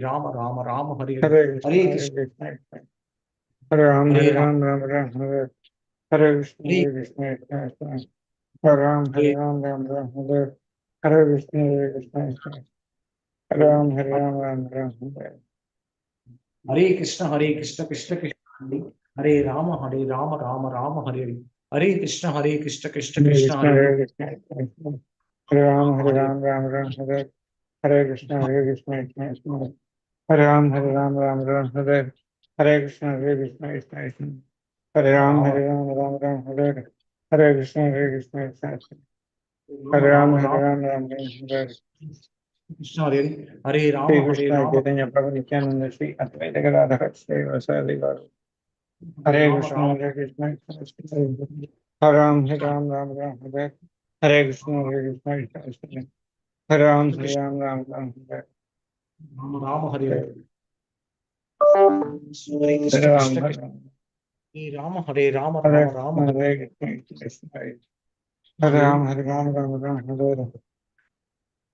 Ram Ram Ram Hare Hare Hare Krishna, Hare Hare Krishna Krishna, Hare Ram, Hare Hare Ram Ram, Ram Ram, Hare Krishna, Hare Hare Krishna, Krishna Krishna, Hare Ram, Hare Hare Ram, Ram Ram, Hare Krishna, Hare Krishna, Krishna, Hare Ram, Hare Ram, Ram Ram, Hare Krishna Krishna Krishna Hare Hare Ram Ram Ram Hare Hare Hare Krishna Hare Krishna Krishna, Hare Hare Krishna, Krishna, Hare Ram, Hare Hare Ram, Ram Ram, Hare Krishna, Hare Krishna, Krishna, Hare Ram, Hare Ram, Ram Ram, Hare Krishna, Hare Krishna, Krishna, Hare Ram, Ram Hare Ram, Ram Ram, Hare Krishna, Hare Krishna, Krishna, Hare Ram Ram, Hare Ram Ram, Ram Ram, Krishna Hare Hare Sri Hare Krishna Ram Chaitanya Prabhu Nityananda Sri Advaita Gadadhar Sri Vasadi Gaur Hare Ram Krishna Ram Hare Krishna Hare Ram Hare Ram Ram Ram Hare Krishna Hare Krishna Krishna Hare Ram Hare Krishna Ram Ram Ram Ram Hare Hare Hare Ram Krishna Hare Ram Hare Ram Krishna Hare Hare Krishna Hare Hare Ram Hare Ram Ram Ram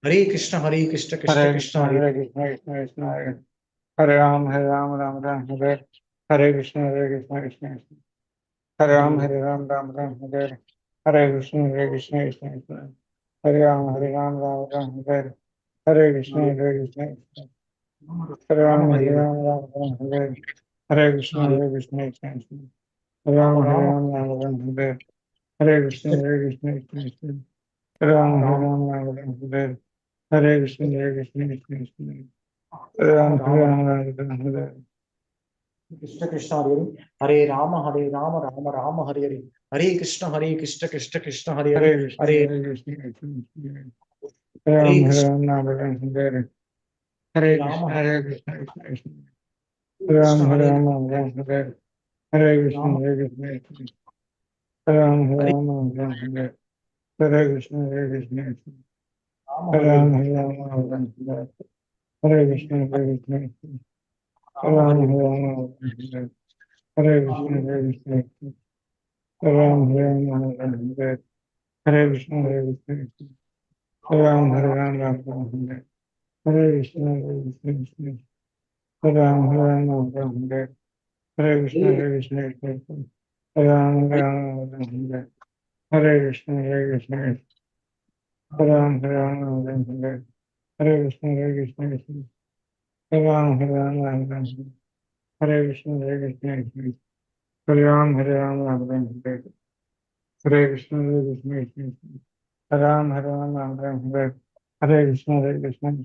Hare Krishna Hare Krishna Krishna Hare Hare Krishna Krishna Hare Ram Hare Ram Ram Ram Hare Krishna Hare Krishna Krishna Hare Hare Ram, Hare Ram, Ram Ram, Hare Krishna, Hare Krishna, Krishna Krishna. Hare Ram, Hare Ram, Ram Ram, Hare Krishna, Hare Hare Krishna, Krishna. Hare Ram Ram, Hare Hare Hare Ram, Ram Ram, Hare Krishna, Hare Hare Krishna, Krishna Krishna. Hare Ram Ram, Hare Ram Ram, Ram Ram, Hare Krishna, Krishna Hare Krishna, Krishna Krishna. Hare Ram Ram, Hare Ram Ram, Ram Ram, Hare Krishna, Hare Krishna, Krishna Krishna. Hare Ram Ram, Hare Ram Ram, Ram Ram, Krishna Hare Hare Ram Hare Hare Hare Krishna Hare Hare Hare Krishna, Hare Hare Krishna, Krishna Krishna. Hare Hare Ram, Hare Krishna Ram, Ram Ram, Hare Krishna, Hare Hare Krishna, Krishna Krishna. Ram Krishna Hare Hare Ram Ram Ram Hare Krishna Ram Hare Krishna Ram Hare Hare Ram Ram Ram Hare Krishna Hare Krishna Hare Ram Hare Ram Ram Ram Hare Krishna Hare Krishna Ram Ram Hare Hare Ram Ram Hare Krishna Hare Krishna Ram Hare Ram Ram Hare Krishna Hare Krishna Ram Hare Ram Ram Hare Krishna Hare Krishna Ram Hare Ram Ram Hare Krishna Hare Krishna Ram Ram Ram Hare Krishna Hare Krishna Ram Ram Ram Hare Krishna Hare Krishna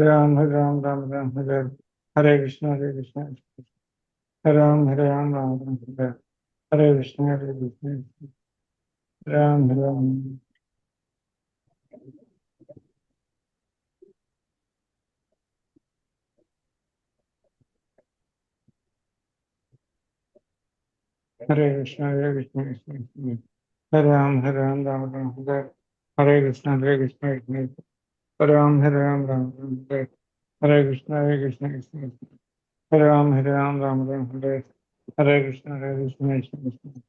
Ram Ram Ram Hare Krishna Hare Krishna Ram Ram Ram Hare Krishna Hare Krishna Ram Ram Ram Hare Krishna Hare Krishna Ram Ram Ram Hare Krishna Hare Krishna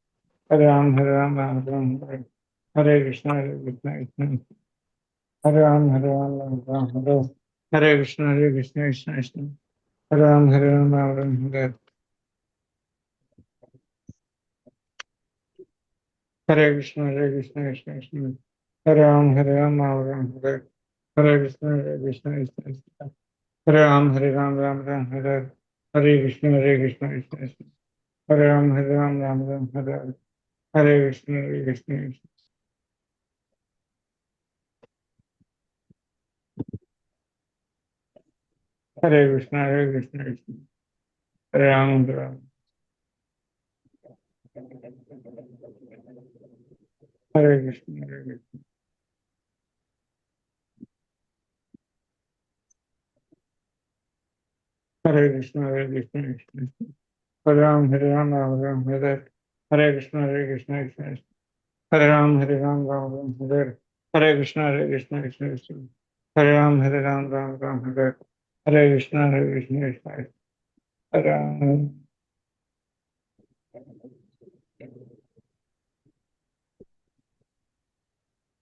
Ram Ram Ram Hare Krishna Hare Krishna Ram Ram Hare Krishna Hare Krishna Hare Ram Ram Hare Krishna Hare Krishna Hare Ram Ram Hare Krishna Hare Krishna Hare Ram Hare Krishna Hare Krishna Hare Ram Hare Krishna Hare Krishna Hare Krishna Hare Krishna Hare Ram Hare Krishna Hare Krishna Hare Ram Hare Krishna Hare Krishna Hare Ram Hare Krishna Hare Krishna Hare Ram Hare Krishna Hare Krishna Hare Krishna Hare Krishna Hare Ram Hare Krishna Hare Krishna Hare Krishna Hare Ram Hare Krishna Hare Krishna Hare Ram Hare Krishna Hare Krishna Hare Ram Hare Krishna Hare Krishna Hare Ram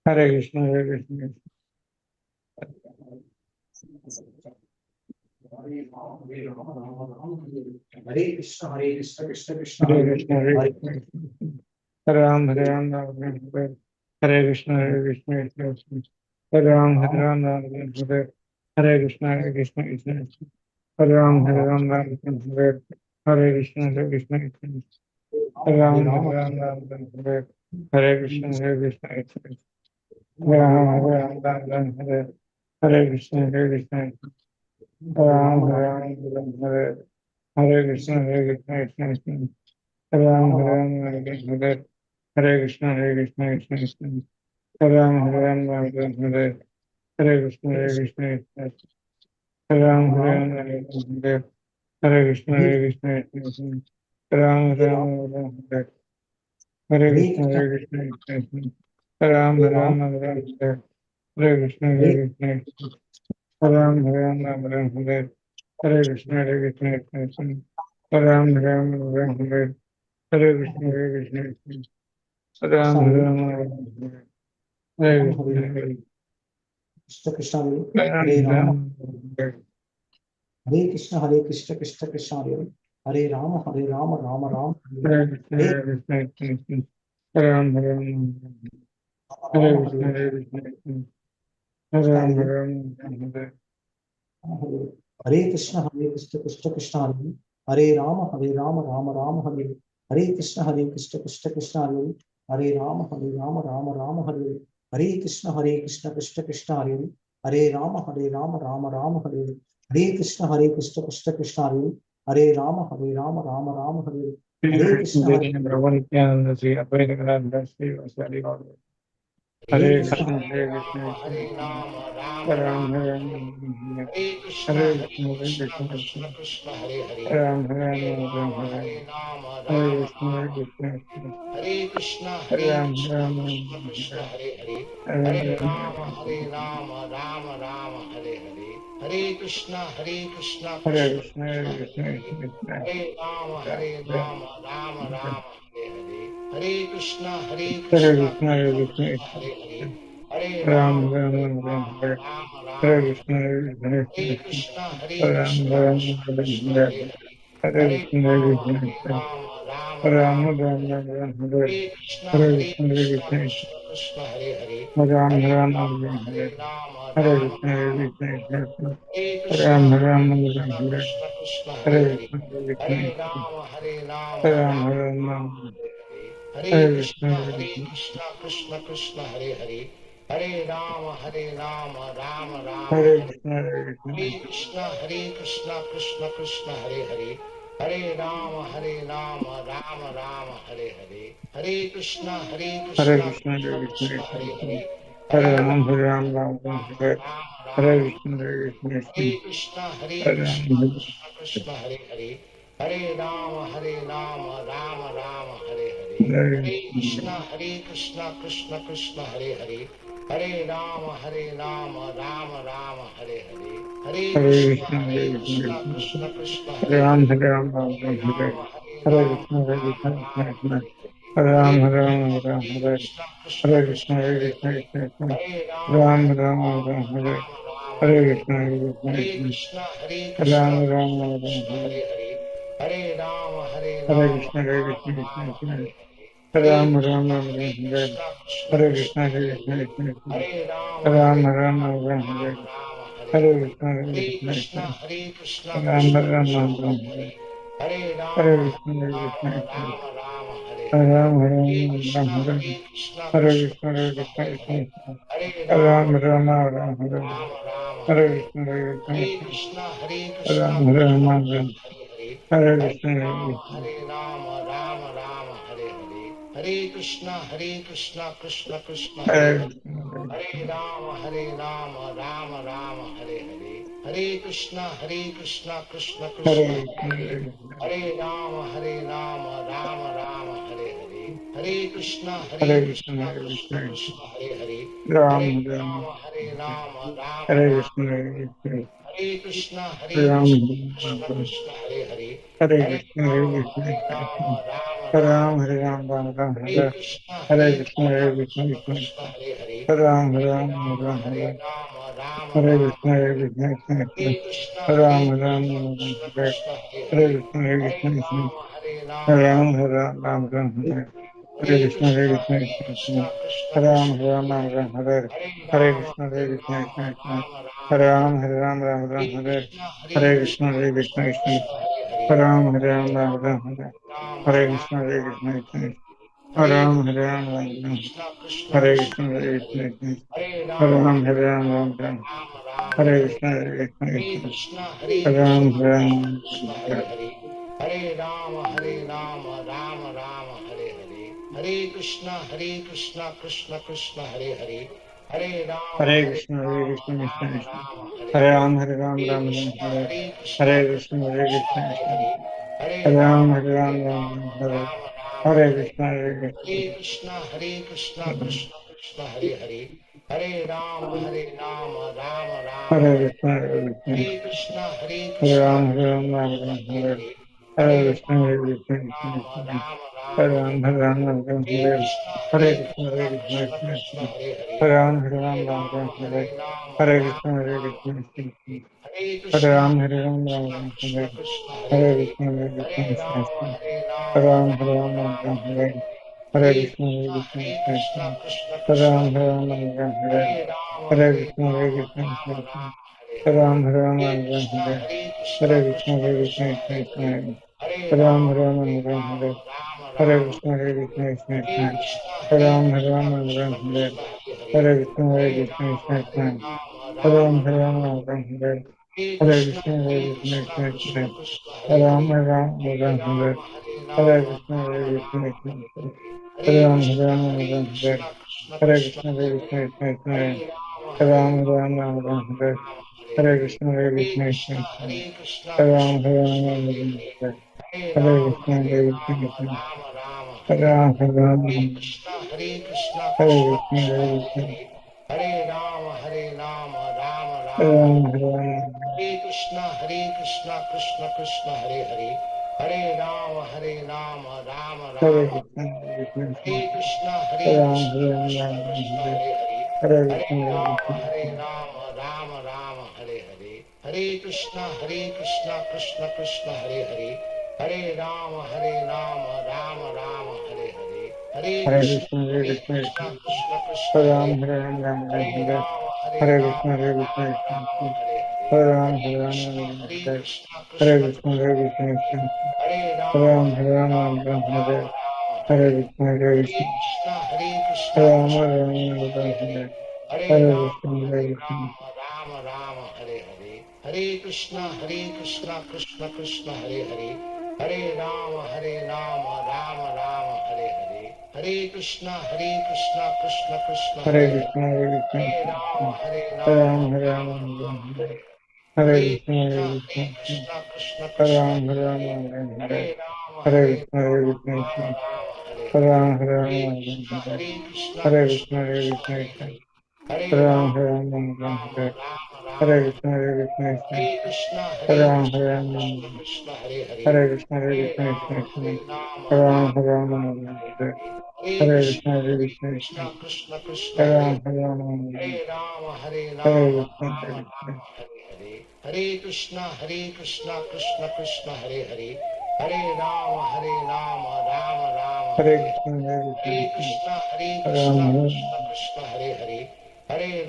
Hare Krishna Hare Krishna Hare Krishna Krishna Krishna Hare Hare Krishna, Hare Hare Krishna, Hare Ram, Hare Ram, Ram Ram, Hare Krishna, Hare Krishna, Krishna Krishna, Hare Ram, Hare Ram Ram, Ram Ram, Hare Krishna, Hare Krishna, Krishna Krishna, Hare Ram, Ram Hare Ram Ram, Ram Ram, Hare Krishna, Hare Krishna, Krishna Krishna, Hare Hare Ram, Ram Hare Ram, Ram Ram, Hare Krishna, Hare Krishna, Krishna Krishna, Hare Ram, Hare Ram, Ram Ram, Hare Krishna, Hare Krishna, Hare Ram, Ram Hare Ram Ram, Hare Krishna, Hare Krishna, Krishna Krishna, Hare Ram, Ram Hare Ram Ram, Hare Krishna, Hare Krishna, Krishna Krishna, Hare Ram, Ram Hare Ram Ram, Hare Krishna, Hare Krishna, Krishna Krishna, Hare Ram, Ram Hare Ram Ram, Hare Krishna, Hare Hare Krishna, Krishna Krishna, Hare Ram, Hare Hare Ram, Ram Hare Hare Krishna, Krishna Hare Krishna, Krishna Krishna, Hare Ram, Hare Hare Ram Ram, Hare Krishna, Hare Hare Krishna, Hare Ram, Hare Ram, Hare Krishna, Hare Krishna, Krishna Krishna, Hare Ram, Hare Ram, Hare Krishna, Hare Krishna, Ram, Krishna Hare Ram, Hare Ram Hare Krishna, Krishna Hare Ram, Hare Ram Ram, Hare Krishna Krishna Hare Hare Ram Ram Ram Hare Krishna, Hare Hare Krishna, Krishna, Ram, Ram, Ram Hare Hare Krishna, Hare Krishna, Krishna Ram, Hare Ram, Hare Hare Krishna Krishna Hare Ram Ram Hare Hare Krishna Krishna Hare Ram Ram Hare Hare Krishna Krishna Hare Ram Ram Hare Hare Krishna Krishna Hare Ram Ram Hare Hare Krishna Hare Nityananda Sri Advaita Sri Vasari Hare Hare Krishna Krishna, Hare Krishna, Hare Ram Ram Ram, Ram Hare Hare Ram, Hare Hare Krishna Krishna, Hare Krishna Krishna, Krishna Hare Hare Ram, Hare Hare Hare Ram, Ram Hare Ram Krishna, Ram Hare Krishna, Hare Krishna Ram, Krishna Krishna Ram, Hare Hare Hare Hare Ram Ram Ram Hare Hare Hare Krishna Hare Krishna Krishna, Krishna Hare Hare Krishna, Hare Krishna, Hare Ram, Ram Ram Ram Hare Hare Hare Krishna Hare Krishna, Hare Krishna Krishna, Hare Hare Hare Ram, Ram Ram, Ram Ram Hare Krishna, Hare Hare Krishna, Krishna Ram, Krishna Ram, Hare Hare Hare Hare Krishna, Hare Krishna, Ram Ram, Ram Hare Hare Hare Krishna, Hare Krishna, Krishna Hare Hare Ram, Hare Ram, Hare Ram Krishna, Hare Krishna, Hare Ram, Ram, Krishna Hare Hare Hare Krishna, Hare Hare Krishna, Ram Ram, Ram Ram, Hare Hare Krishna, Hare Krishna Krishna Hare Hare Hare Ram Ram Ram Hare Hare Krishna, Hare Krishna, Hare Krishna Krishna Hare Hare Hare Ram Ram Ram Hare Hare Hare Krishna Hare Krishna Krishna, Hare Krishna Krishna, Hare Hare Hare Hare Ram, Ram Hare Ram, Ram, Hare Ram Hare Krishna, Hare Hare Krishna, Hare Krishna Ram, Krishna Hare Hare Hare Ram Ram Ram Hare Hare Hare Hare Krishna Krishna Hare Hare Hare Ram Ram Ram Hare Hare Hare Krishna, Hare Krishna Krishna, Krishna Hare Hare Ram, Hare Hare Ram, Ram, Hare Hare Ram Krishna, Hare Ram Krishna, Ram Krishna, Hare Hare Hare Hare Ram, Hare Ram, Hare Krishna Krishna, Hare Hare Krishna, Hare Krishna, Hare Ram, Hare Ram, Ram Hare Hare Krishna, Hare Hare Hare Krishna, Krishna Ram, Ram, Hare Hare Hare Hare Ram Krishna, Hare Ram Krishna, Ram Krishna, Hare Hare Hare Ram, Krishna Ram, Hare Krishna Krishna, Hare Hare Hare Krishna, Hare Ram, Ram Ram, Ram Hare Hare Hare Krishna, Hare Hare Krishna Krishna, Ram, Krishna Ram, Hare Hare Hare Hare Krishna, Hare Krishna, Ram Hare Hare Ram, Hare Hare Krishna Krishna, Hare Hare Hare Hare Ram, Ram Hare Hare Krishna, Hare Hare Krishna, Krishna Ram, Ram, Hare Hare Hare Hare Krishna, Ram Hare Hare Hare Krishna Krishna Krishna Hare Hare Hare Hare Ram Ram Hare Hare Hare Krishna Krishna Krishna Hare Hare Hare Hare Ram Ram Hare Hare Hare Krishna Krishna, Hare Krishna, Krishna Hare Hare Hare Ram, Ram Hare Ram Krishna, Hare Krishna, Hare Krishna Ram, Krishna Hare Hare Hare Hare Krishna, Hare Krishna, Ram Ram, Hare Ram, Hare Hare Krishna, Krishna Hare Krishna, Krishna Hare Hare Ram, Hare Ram, Ram Rama Hare Rama Krishna, Hare Krishna, Krishna Hare Krishna, Krishna Hare Hare Ram, Ram Krishna Ram, Krishna Hare Krishna Hare Hare Hare Krishna, Hare Hare Krishna, Krishna Rama Hare Hare Rama Ram, Rama Hare Ram, Ram Hare Hare Hare Krishna, Hare Krishna Krishna, Hare Krishna Krishna Krishna, Krishna Hare Ram, Krishna Hare Ram, Hare Ram Hare Ram Hare Hare Hare Rama Krishna, Hare Hare Krishna, Rama Krishna Krishna, Rama Hare Rama Hare Ram, Hare Ram, Ram Ram Hare Hare Krishna Hare Hare Krishna Krishna, Hare Krishna, Krishna Krishna Krishna Hare Hare Hare Ram, Hare Hare Ram, Ram Ram Hare Rama Hare Krishna, Rama Hare Rama Krishna, Krishna Hare Hare Ram, Hare Krishna Ram, Ram Hare Ram Krishna Krishna Hare Krishna Krishna, Hare Hare Hare Krishna, Krishna Hare Hare Rama Ram, Hare Hare Ram, Ram Rama Ram Rama Rama Hare Hare Krishna, Hare Krishna, Hare Krishna Krishna Hare Hare Krishna Ram, Hare Krishna Ram, Krishna Hare Hare Hare Rama Rama Rama Hare Hare Hare Krishna Krishna Krishna Hare Hare Hare Hare Rama Krishna, Hare Krishna, Krishna Rama Krishna Rama Hare Hare Hare Ram, Hare Ram, Hare Ram Ram Krishna Hare Krishna Hare Krishna Krishna, Hare Krishna Krishna, Hare Krishna Hare Hare Hare Ram, Rama Hare Ram, Ram Ram Hare Rama Hare Hare Krishna, Hare Krishna, Hare Krishna Krishna Krishna Hare Hare Hare Rama Rama Hare Hare Krishna, Hare Krishna, Hare Krishna Hare Krishna Ram, Hare Ram, Krishna Ram Krishna Ram Hare Hare Hare Hare Hare Krishna, Hare Krishna, Krishna Hare Rama Ram, Hare Hare Ram, Ram Ram Hare Hare Krishna Hare Krishna, Hare Krishna, Krishna Krishna Krishna Hare Hare Hare Ram, Hare Hare Ram, Ram Ram Hare Rama Hare Krishna, Rama Hare Rama Krishna, Hare Krishna Hare Hare Krishna Ram, Hare Ram, Ram Krishna Ram Krishna Hare Krishna Hare Hare Hare Krishna, Hare Hare Krishna, Krishna Rama Ram, Hare Ram, Ram Rama Ram Hare Hare Hare Hare Hare Krishna, Hare Krishna, Krishna Krishna Krishna Krishna Ram, Hare Hare Ram, Hare Ram Ram Hare Hare Hare Krishna, Hare Krishna, Rama Krishna Rama Hare Hare Ram, Hare Ram, Hare Ram Ram Hare Krishna Hare Krishna, Krishna Hare Krishna Krishna, Hare Hare Krishna Hare Ram, Rama Hare Ram, Ram Ram Hare Hare Rama Krishna, Hare Krishna, Hare Krishna Hare Ram, Hare Krishna Ram, Ram Ram Krishna Hare Krishna Hare Hare Hare Krishna, Hare Hare Krishna, Krishna Rama Ram, Hare Ram, Rama Ram Ram Hare Hare Hare Krishna Krishna, Hare Krishna, Krishna Krishna Krishna Krishna Hare Ram, Hare Hare Ram, Ram Hare Ram Hare Hare Rama Krishna, Hare Krishna, Rama Krishna Hare Ram, Hare Krishna Ram, Ram Ram Hare Krishna Hare Krishna Krishna, Hare Hare Hare Krishna, Krishna Hare Rama Ram, Ram Ram Ram Hare Hare Hare Hare Krishna, Hare Hare Krishna, Krishna Krishna Krishna Ram, Hare Ram, Krishna Ram Hare Ram Hare Hare Hare Hare Rama Krishna, Hare Krishna, Krishna Rama Hare Ram, Hare Hare Ram, Hare Ram Krishna Hare Krishna Krishna, Krishna Hare Hare Krishna Hare Hare Rama Rama Ram, Hare Hare Ram, Hare Krishna Krishna Hare Hare Hare Rama Hare Rama Krishna, Hare Krishna Hare Ram, Krishna Hare Ram, Krishna Ram Krishna Hare Hare Hare Hare Hare Krishna, Hare Krishna Rama Hare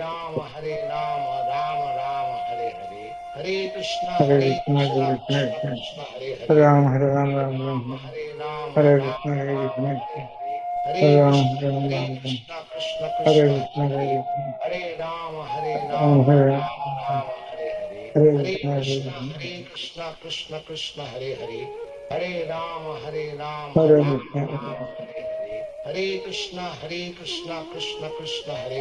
Hare Hare Krishna Krishna Krishna Hare Hare Hare Rama Hare Hare Hare Hare Krishna Krishna, Hare Krishna Krishna Krishna Krishna Hare Ram, Hare Ram, Ram Hare Hare Hare Rama Krishna, Hare Rama Krishna Hare Hare Hare Ram, Hare Hare Ram, Krishna Ram Hare Hare Krishna Krishna, Krishna Hare Hare Krishna Hare Ram, Hare Ram, Ram Hare Rama Hare Hare Krishna, Hare Krishna Hare Krishna Ram, Krishna Hare Krishna Ram, Hare Ram Hare Hare Hare Hare Rama Krishna, Hare Krishna Rama Hare Hare Hare Krishna Krishna Krishna Hare Hare Hare Rama Rama Hare Hare Hare Krishna Krishna Krishna Hare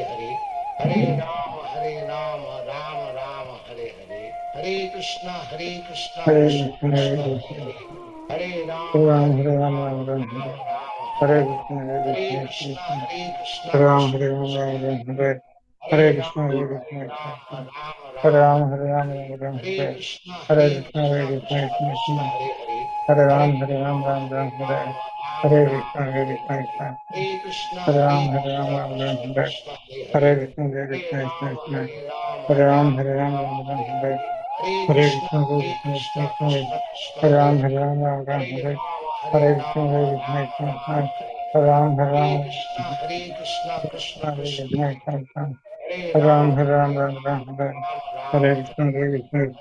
Hare Hare Krishna, Hare Hare Krishna Rama Ram, Hare Ram, Rama Ram Hare Hare Hare Hare Hare Krishna, Hare Krishna Krishna Krishna Ram, Hare Ram, Hare Ram Hare Hare Hare Krishna, Hare Rama Krishna Hare Hare Ram, Hare Ram, Hare Ram Hare Krishna Hare Krishna Krishna, Hare Krishna Hare Krishna Hare Hare Ram, Hare Ram, Ram Rama Hare Rama Hare Krishna, Hare Krishna Hare Krishna Ram, Hare Ram, Krishna Hare Hare Hare Krishna, Hare Hare Krishna Rama Ram, Rama Hare Ram, Ram Hare Hare Hare Hare Hare Krishna Krishna, Hare Krishna Krishna Hare Ram, Hare Ram, Hare Hare Rama Krishna, Hare Rama Hare Hare Hare Krishna Krishna Hare Hare Hare Rama Rama Hare Hare Hare Krishna, Hare Hare Krishna Krishna Ram, Krishna Hare Hare Hare Rama Rama Hare Hare Hare Krishna Hare Krishna, Hare Krishna Krishna Krishna Hare Hare Ram, Hare Ram, Hare Ram Ram Hare Rama Krishna, Hare Rama Krishna Hare Hare Hare Ram, Krishna Hare Ram, Ram Hare Krishna Krishna, Hare Hare Hare Krishna Hare Rama Ram, Hare Rama Hare Hare Hare Hare Krishna, Krishna Hare Krishna Krishna Hare Hare Hare Rama Hare Rama Krishna, Hare Hare Hare Krishna Krishna Krishna Hare Hare Hare Rama Rama Hare Hare Hare Krishna Hare Krishna Krishna, Krishna Hare Hare Krishna Hare Hare Ram, Hare Ram, Ram Hare Rama Hare Hare Hare Krishna, Hare Hare Krishna Krishna Ram, Krishna Hare Ram, Krishna Ram Hare Hare Hare Hare Krishna, Hare Krishna Rama Ram, Hare Ram, Ram Hare Hare Krishna Hare Krishna, Hare Krishna Krishna Hare Hare Hare Hare Ram, Hare Ram, Ram Ram Hare Hare Krishna, Hare Krishna Hare Krishna Ram, Hare Ram, Ram Ram Hare Krishna Hare Hare Hare Krishna, Hare Hare Krishna Rama Krishna Hare Ram Ram, Hare Ram, Ram Ram, Hare Hare Krishna, Hare Krishna, Krishna Krishna, Hare Ram, Hare Ram, Ram Ram, Hare Hare Krishna, Hare Krishna, Krishna Krishna, Hare Ram, Hare Ram, Hare Krishna, Krishna Hare Krishna, Krishna, Krishna Krishna, Hare Hare Ram, Ram, Hare Hare Ram, Ram Ram, Ram, Hare Ram Hare Ram, Krishna, Hare Krishna, Krishna Hare Krishna, Krishna,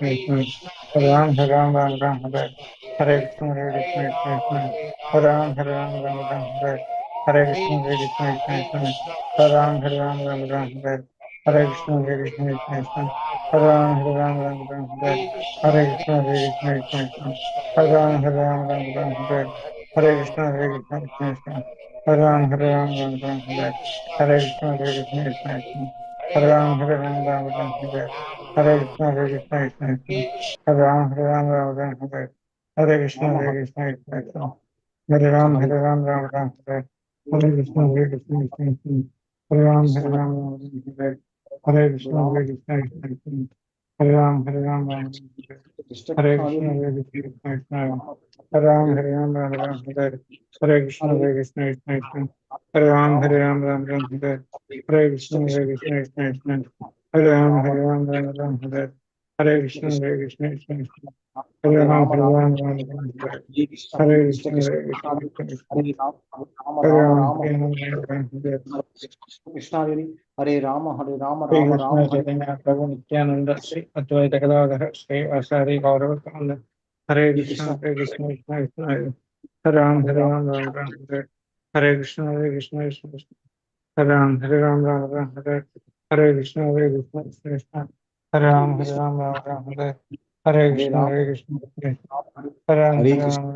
Hare Hare Ram, Hare Krishna, Ram, Ram Krishna Ram, Hare Krishna, Hare Hare Krishna, Hare Hare, Krishna, Hare Krishna Ram, Krishna, Hare Hare Ram, Ram, Hare Ram, Ram Ram, Hare Hare Hare Krishna, Hare Krishna, Krishna, Krishna Hare Krishna, Krishna, Hare Krishna Ram, Hare Krishna, Ram, Ram Hare Ram, Hare Hare Ram, Krishna, Hare Hare Krishna, Krishna Ram, Krishna, Ram Hare Ram, Ram, Hare Ram, Ram Ram, Hare Hare Krishna, Hare Hare Krishna, Hare Krishna, Krishna, Krishna Krishna Krishna, Krishna, Hare Hare Ram, Hare, Hare Ram, Ram Hare Ram, Ram, Hare Hare Hare Ram, Krishna, Hare Ram Krishna, Krishna Ram, Krishna, Hare Ram, Hare Hare Ram, Ram Krishna, Ram, Hare Hare Krishna, Hare Krishna Krishna, Hare Krishna, Krishna, Hare Krishna Hare, Krishna, Hare Hare Ram, Ram, Hare Ram, Hare Ram Ram, Ram, Hare Ram Hare Ram, Krishna, Hare Krishna, Krishna Krishna, Hare Krishna, Hare Ram, Hare Ram, Ram Ram, Hare Hare Krishna, Rama Hare Hare Krishna, Krishna Krishna, Krishna Hare Hare Ram, Ram Ram, Hare Hare Krishna, Hare Hare Krishna, Krishna Krishna, Hare Ram, Krishna Hare Hare Ram, Ram Ram, Hare Hare Krishna, Rama Hare Krishna, Krishna Krishna, Hare Ram, Hare Ram, Ram Ram, Hare Krishna Hare Krishna Krishna, Hare Hare Krishna, Krishna Krishna, Rama Hare Ram, Hare Hare Ram, Ram Ram, Hare Hare Krishna, Hare Hare Krishna, Krishna Krishna, Hare Ram, Rama Hare Hare Ram, Ram Ram, Hare Hare Krishna, Krishna Hare Krishna Krishna, Krishna Krishna, Hare Ram, Rama Hare Ram, Ram Ram, Hare Hare Krishna, Krishna Hare Krishna, Krishna Krishna, Hare Hare Ram, Rama Hare Rama Ram, Ram Ram, Hare Hare Krishna Hare Krishna Krishna, Krishna Hare Krishna, Krishna Krishna, Hare Rama Hare Rama Ram, Rama Hare Hare Ram, Ram Ram, Hare Krishna Hare Rama Hare Rama Hare Rama Krishna Rama Hare Chaitanya Prabhu Nityananda Sri Advaita Gadadhara Sri Vasari Gauravatanda Hare Krishna Krishna Hare Krishna Krishna Krishna Hare Ram Hare Hare Rama Ram Ram Ram Hare Hare Krishna Hare Krishna Krishna Krishna Hare Ram Hare Ram Ram Ram Hare Hare Krishna Hare Krishna Krishna Krishna Hare Ram Hare Krishna Ram Ram Ram Hare Hare Hare Krishna Rama Hare Krishna Krishna Hare Ram Hare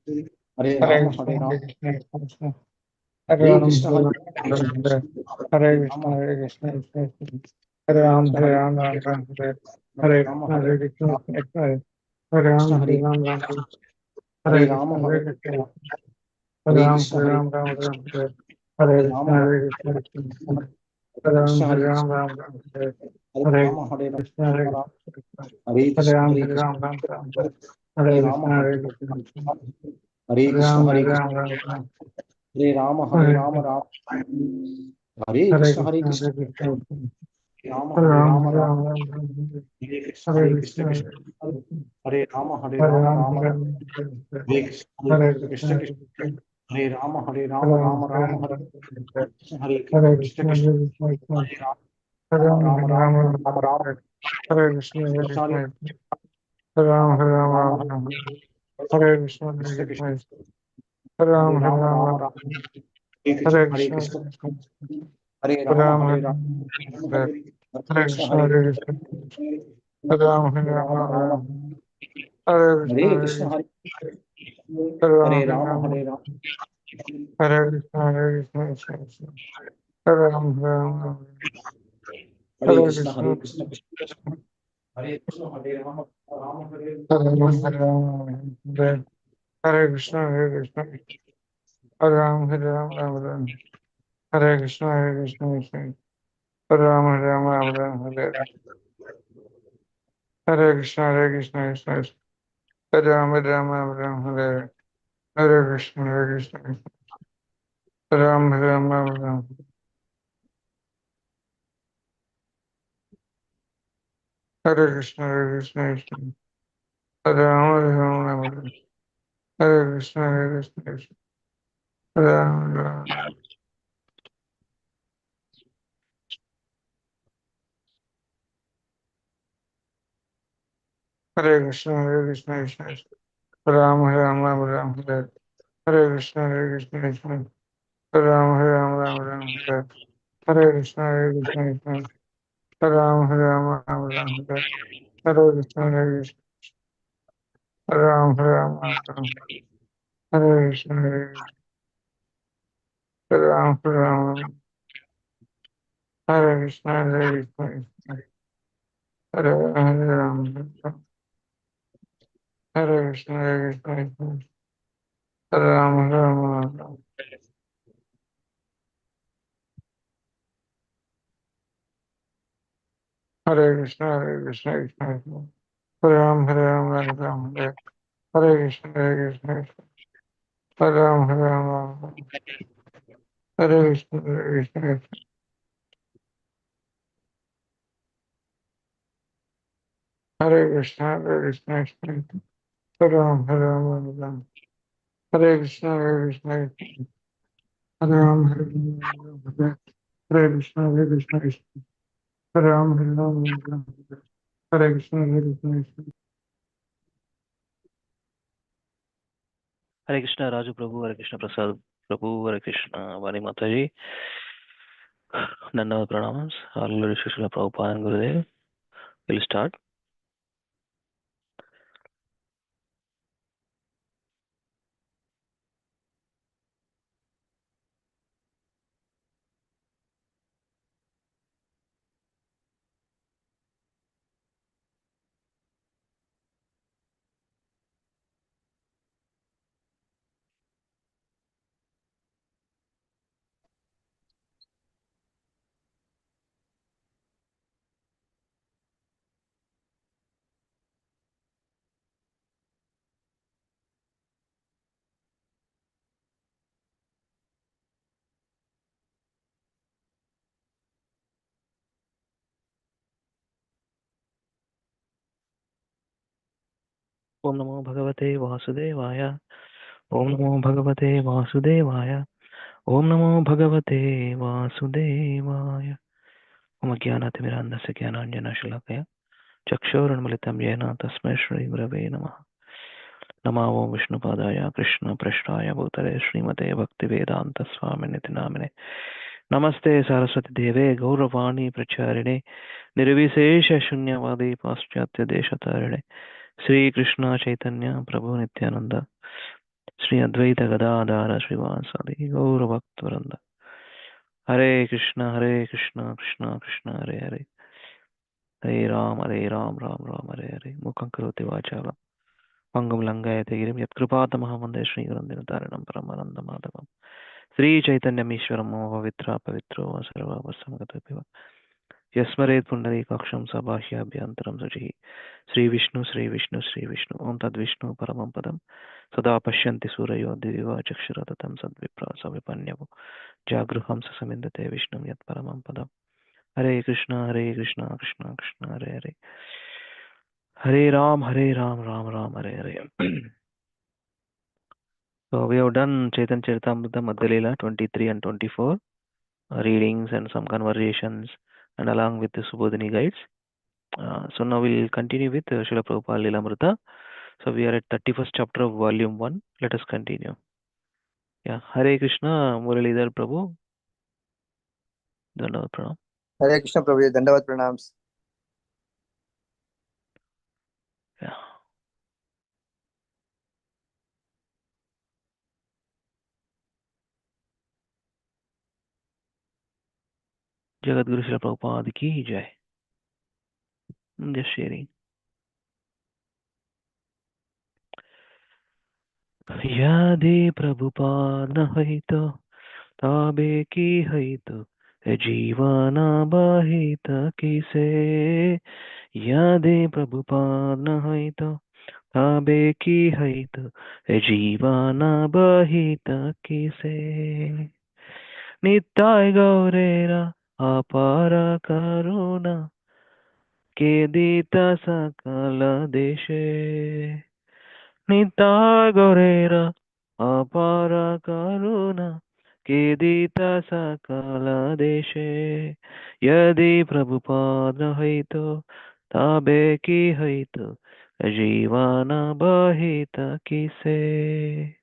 Hare Krishna Ram Ram Ram Hare Hare Hare Rama Krishna Hare Rama Hare Krishna Krishna Krishna Hare Hare Ram Krishna Hare Hare Ram Ram Hare Hare Hare Krishna Rama Hare Krishna Krishna Krishna Hare Hare Ram Krishna Hare Hare Ram Ram Ram Hare Hare Rama Krishna Hare Hare Krishna Krishna Hare Krishna Ram Hare Hare Ram Ram Ram Hare Hare Rama Krishna Hare Hare Krishna Hare Hare Ram Krishna Hare Hare Ram Ram Ram Hare Hare Hare Krishna Rama Hare Hare Krishna Krishna Hare Ram Krishna Hare Hare Ram Krishna Ram Ram Hare Hare Hare Rama Hare Krishna Hare Rama Krishna Hare Hare Krishna Ram Hare Hare Krishna Ram Ram Ram Hare Hare Rama Krishna Hare Hare Krishna Hare Hare Krishna Ram Hare Hare Krishna Ram Ram Ram Hare Rama Hare Hare Rama Rama Krishna Hare Hare Krishna Hare Krishna Krishna Hare Krishna Rama Hare Hare Ram Rama Hare Rama Ram Ram Ram Hare Krishna Hare Hare Krishna Krishna Krishna Hare Rama Hare Hare Rama Ram Rama Hare Rama Ram Hare Krishna Hare Hare Krishna Krishna Hare Krishna Krishna Hare Rama Hare Hare Rama Ram Rama Hare Rama Ram Hare Krishna Hare Hare Krishna Krishna Krishna Hare Krishna Hare Hare Rama Ram Rama Hare Rama Ram Rama Rama Hare Krishna Hare Krishna Hare Krishna Hare Ram Rama Hare Hare Ram Rama Hare Krishna Krishna Hare Krishna Krishna Hare Hare Ram Hare Rama Rama Ram Rama Hare Krishna Hare Hare Krishna Krishna Hare Krishna Hare Hare Rama Ram Hare Hare Rama Hare Hare Hare Krishna Krishna Hare Hare Krishna Krishna Hare Ram Hare Rama Rama Ram Hare Krishna Hare Hare Krishna Krishna Hare Hare Ram Hare Hare Rama Ram Hare Rama Hare Krishna Hare Krishna Hare Ram Hare Ram Hare Hare Krishna Krishna Hare Krishna Hare Krishna Hare Rama Rama Hare Hare Ram Hare Ram Hare Krishna Hare Krishna Hare Ram Hare Ram Ram Ram Hare Krishna Hare Krishna Krishna Hare Ram Hare Ram Ram Ram Hare Krishna Hare Krishna Krishna Hare Ram Hare Ram Ram Ram Hare Krishna Hare Krishna Hare Ram Hare Ram Ram Ram Hare Krishna Hare Krishna Krishna Hare Ram Hare Ram Ram Hare Krishna Hare Krishna Krishna Hare Ram Hare Ram Hare Krishna Hare Krishna Krishna Hare Ram Hare Ram Ram Ram Hare Krishna Hare Krishna Krishna Hare Ram Hare Ram Ram Ram Hare Krishna Hare Krishna Krishna Hare Ram Hare Ram Ram Ram Hare Krishna Hare Krishna Hare Ram Hare Ram Ram Ram Hare Krishna Hare Ram Hare Ram Hare Krishna Hare Krishna Hare Hare Ram Hare Krishna Hare Krishna Hare Ram Hare Ram Hare Krishna Hare Krishna Krishna Hare Ram Hare Ram Ram Ram Hare Krishna Hare Krishna Hare Ram Hare Ram Hare Krishna Hare Krishna Hare Krishna, Krishna Krishna, Hare Ram, Hare Ram, Hare Ram. Hare Krishna, Krishna Krishna, Hare Ram, Hare Ram, Hare Ram. Hare Krishna, Krishna Krishna, Hare Ram, Hare Ram, Hare Ram. Hare Krishna, Krishna Krishna. Hare Krishna, Raju Prabhu, Hare Krishna Prasad Prabhu, Hare Krishna, Vani Mataji. Nanda Pranamams, all glory to Srila Prabhupada and Gurudev. We'll start. Om Namo Bhagavate Vasudevaya. Om Namo Bhagavate Vasudevaya. Om Namo Bhagavate Vasudevaya. Om Jnanaatimirandasya Jnananjana Shalakaya. Chakshurunmilitam Yena Tasmai Shri Gurave Namaha. Namo Vishnupadaya Krishna Prashtaya Bhutale Srimate Bhaktivedanta Swamini Namine. Namaste Saraswati Deve Gauravani Pracharine Nirvisesha Shunyavadi Paschatya Deshatarine Sri Krishna Chaitanya Prabhu Nityananda Sri Advaita Gadadara Srivasadi Gauravaktaranda Hare Krishna Krishna Krishna Hare Hare Hare Ram Ram Hare Hare Mukhaṁ Karoti Vācālam Pangam Langayate Girim Yatkrupatamaham Vande Sri Gurundiratarinam Paramananda Madhavam Sri Chaitanya Mishwaram Pavitra Pavitro Sarva Vasamgata Yasmaret Pundari Kaksham Sabhya Abhyantaram Suji Sri Vishnu Om Tad Vishnu Paramam Padam Sada Pashyanti Surayo Diviva Chakshuratatam Sadvipra Savipanyavu Jagruham Sasamindate Vishnum Yat Paramam Padam Hare Krishna Krishna Krishna Hare Hare Hare Ram Ram Hare Hare. So we have done Chaitanya Charitamrita Madhya 23 and 24 readings and some conversations and along with the Subodhini guides. So now we'll continue with Srila Prabhupada Lilamrita. So we are at 31st chapter of volume 1. Let us continue. Yeah, Hare Krishna, Muralidhar Prabhu. Dandavad Pranam. हरे कृष्ण प्रभु जी दंडवत प्रणाम Yeah. Jagat Guru Srila Prabhupada ki jai. Just sharing. Yadi Prabhupada Nahito Tabe ki haito Jivana bahita kise Yadi Prabhupada Nahito Tabe ki haito Jivana bahita kise Nitai Gaurera Apara Karuna Kedita Sakala Deshe Nitai Gaurera Apara Karuna Kedita Sakala Deshe Yadi Prabhupada Haito Tabe ki haito Jivana Bahita Kise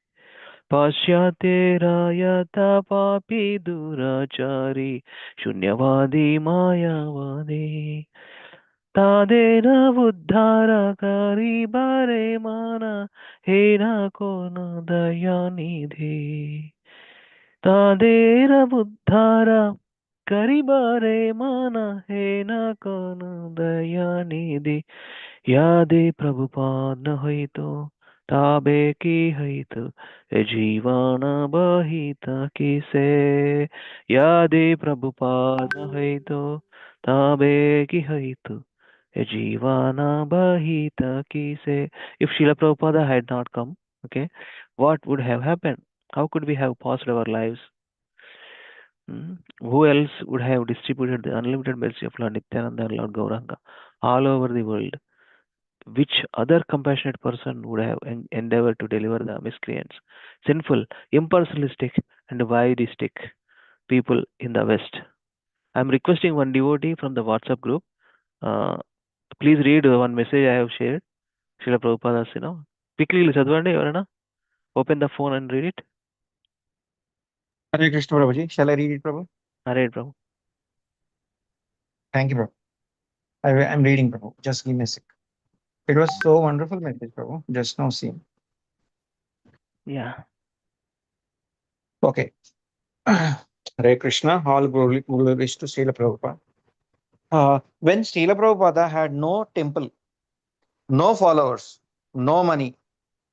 पाश्चात्येरा यथा पापी दुराचारी शून्यवादी मायावादी तादेन उद्धारकारी बारे माना हे ना कोनो दयानिधि तादेन उद्धार करी बारे माना हे ना कोनो दयानिधि यादे प्रभुपाद न हईतो ताबे की हईतो जीवन बहित किसे यादे प्रभुपाद न हईतो ताबे की हईतो जीवन बहित किसे. If Srila Prabhupada had not come, okay, what would have happened? How could we have passed our lives? Who else would have distributed the unlimited mercy of Lord Nityananda and Lord Gauranga all over the world? which other compassionate person would have endeavored to deliver the miscreants, sinful, impersonalistic, and voyeuristic people in the West? I'm requesting one devotee from the WhatsApp group. Uh, please read one message I have shared. Srila Prabhupada's, quickly చదవండి ఎవరైనా. Open the phone and read it. Hare Krishna, Prabhuji. Shall I read it, Prabhu? Read, Prabhu. Thank you, Prabhu. I'm reading, Prabhu. Just give me a sec. It was so wonderful message, Prabhu. Just now seen. Yeah. Okay. Hare Krishna. All glory to Srila Prabhupada. When Srila Prabhupada had no temple, no followers, no money,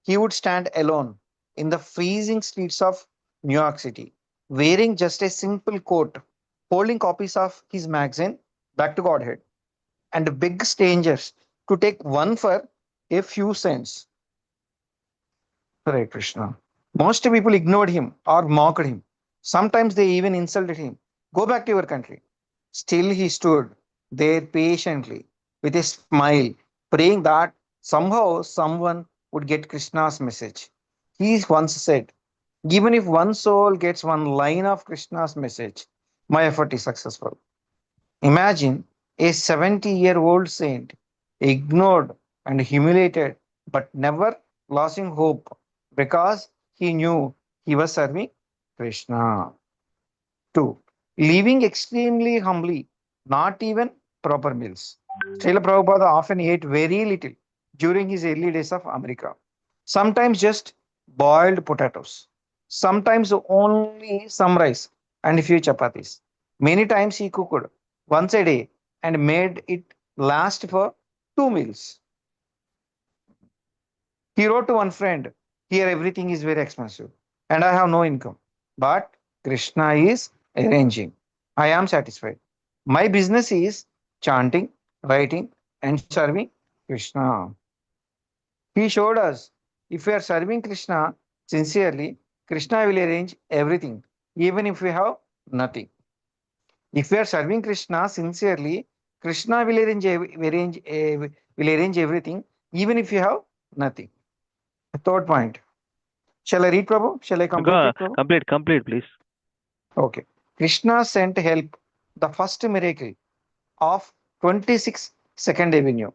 he would stand alone in the freezing streets of New York City, wearing just a simple coat, holding copies of his magazine, Back to Godhead, and beg strangers to take one for a few cents. Hare Krishna. Most people ignored him or mocked him. Sometimes they even insulted him. Go back to your country. Still, he stood there patiently with a smile, praying that somehow someone would get Krishna's message. He once said, even if one soul gets one line of Krishna's message, my effort is successful. Imagine a 70-year-old saint, ignored and humiliated, but never losing hope because he knew he was serving Krishna. 2. Living extremely humbly, not even proper meals. Srila Prabhupada often ate very little during his early days of America. Sometimes just boiled potatoes. Sometimes only some rice and a few chapatis. Many times he cooked once a day and made it last for 2 meals. He wrote to one friend, here everything is very expensive and I have no income. But Krishna is arranging. I am satisfied. My business is chanting, writing, and serving Krishna. He showed us if we are serving Krishna sincerely, Krishna will arrange everything, even if we have nothing. If we are serving Krishna sincerely, Krishna will will arrange everything, even if you have nothing. Third point. Shall I read, Prabhu? Shall I complete Go, it, Prabhu? complete, please. Okay. Krishna sent help, the first miracle of 26 Second Avenue.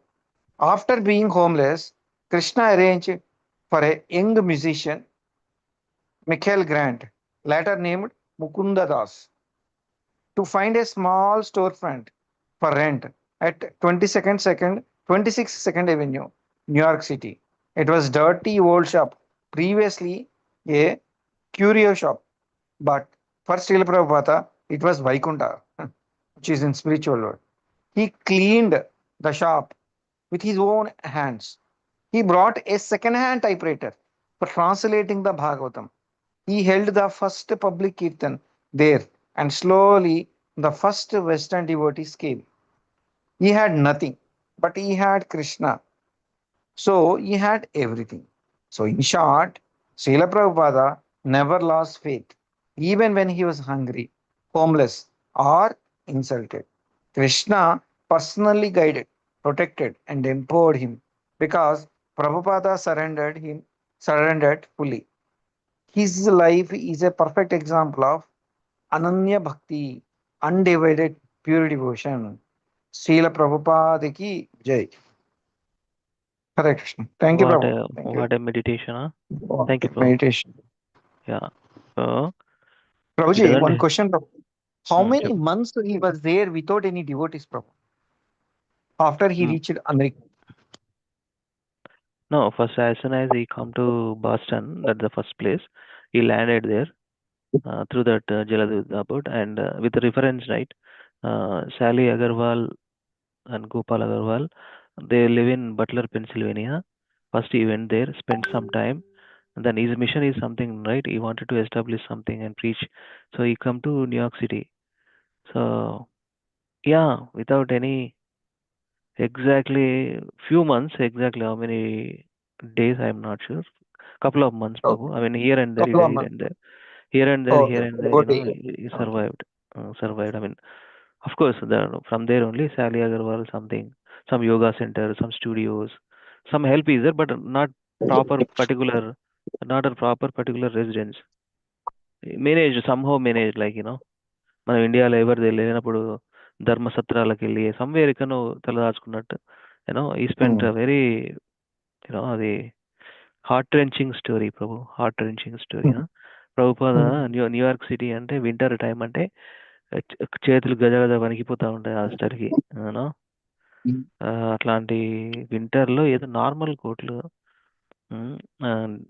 After being homeless, Krishna arranged for a young musician, Michael Grant, later named Mukunda Das, to find a small storefront for rent at 26 Second Avenue, New York City. It was dirty old shop, previously a curio shop, but for Srila Prabhupada, it was Vaikunta, which is in spiritual world. He cleaned the shop with his own hands. He brought a second-hand typewriter for translating the Bhagavatam. He held the first public kirtan there, and slowly the first Western devotees came. He had nothing, but he had Krishna. So he had everything. So in short, Srila Prabhupada never lost faith, even when he was hungry, homeless, or insulted. Krishna personally guided, protected, and empowered him because Prabhupada surrendered fully. His life is a perfect example of Ananya Bhakti, undivided pure devotion. Srila Prabhupada ki Jai. Hare Krishna. Thank you, What Prabhu. a Thank you. what a meditation, huh? Oh, Thank you, Prabhu. meditation. Yeah. So, Prabhuji, doesn't one it? question, Prabhu. How many Chap- months he was there without any devotees, Prabhu, after he mm, reached America? No, first as soon as he come to Boston, that's the first place, he landed there through that Jaladut boat and with the reference, right? Sally Agarwal and Gopal Agarwal, they live in Butler, Pennsylvania. First he went there, spent some time, and then his mission is something, right? He wanted to establish something and preach. So he come to New York City. So yeah, without any exactly few months, exactly how many days I'm not sure. Couple of months, Okay. Prabhu. I mean here and there, Couple of here months. and there, here and there, Okay. here and there. About a year. He Okay. survived, survived. I mean, of course, from there only Sally Agarwal something, some yoga center, some studios. some help is there, but not particular residence. Managed, somehow managed, like, మనం ఇండియాలో ఎవరు లేనప్పుడు ధర్మసత్రాలకు వెళ్ళి somewhere ఎక్కడో తలదాచుకున్నట్టు ఈ spent very అది heart wrenching story ప్రభు, heart wrenching story. Prabhupada New York city అంటే winter time అంటే చేతులు గజగజ వణికిపోతూ ఉంటాయి ఆ స్టర్కి. అట్లాంటి వింటర్లో ఏదో నార్మల్ కోట్లు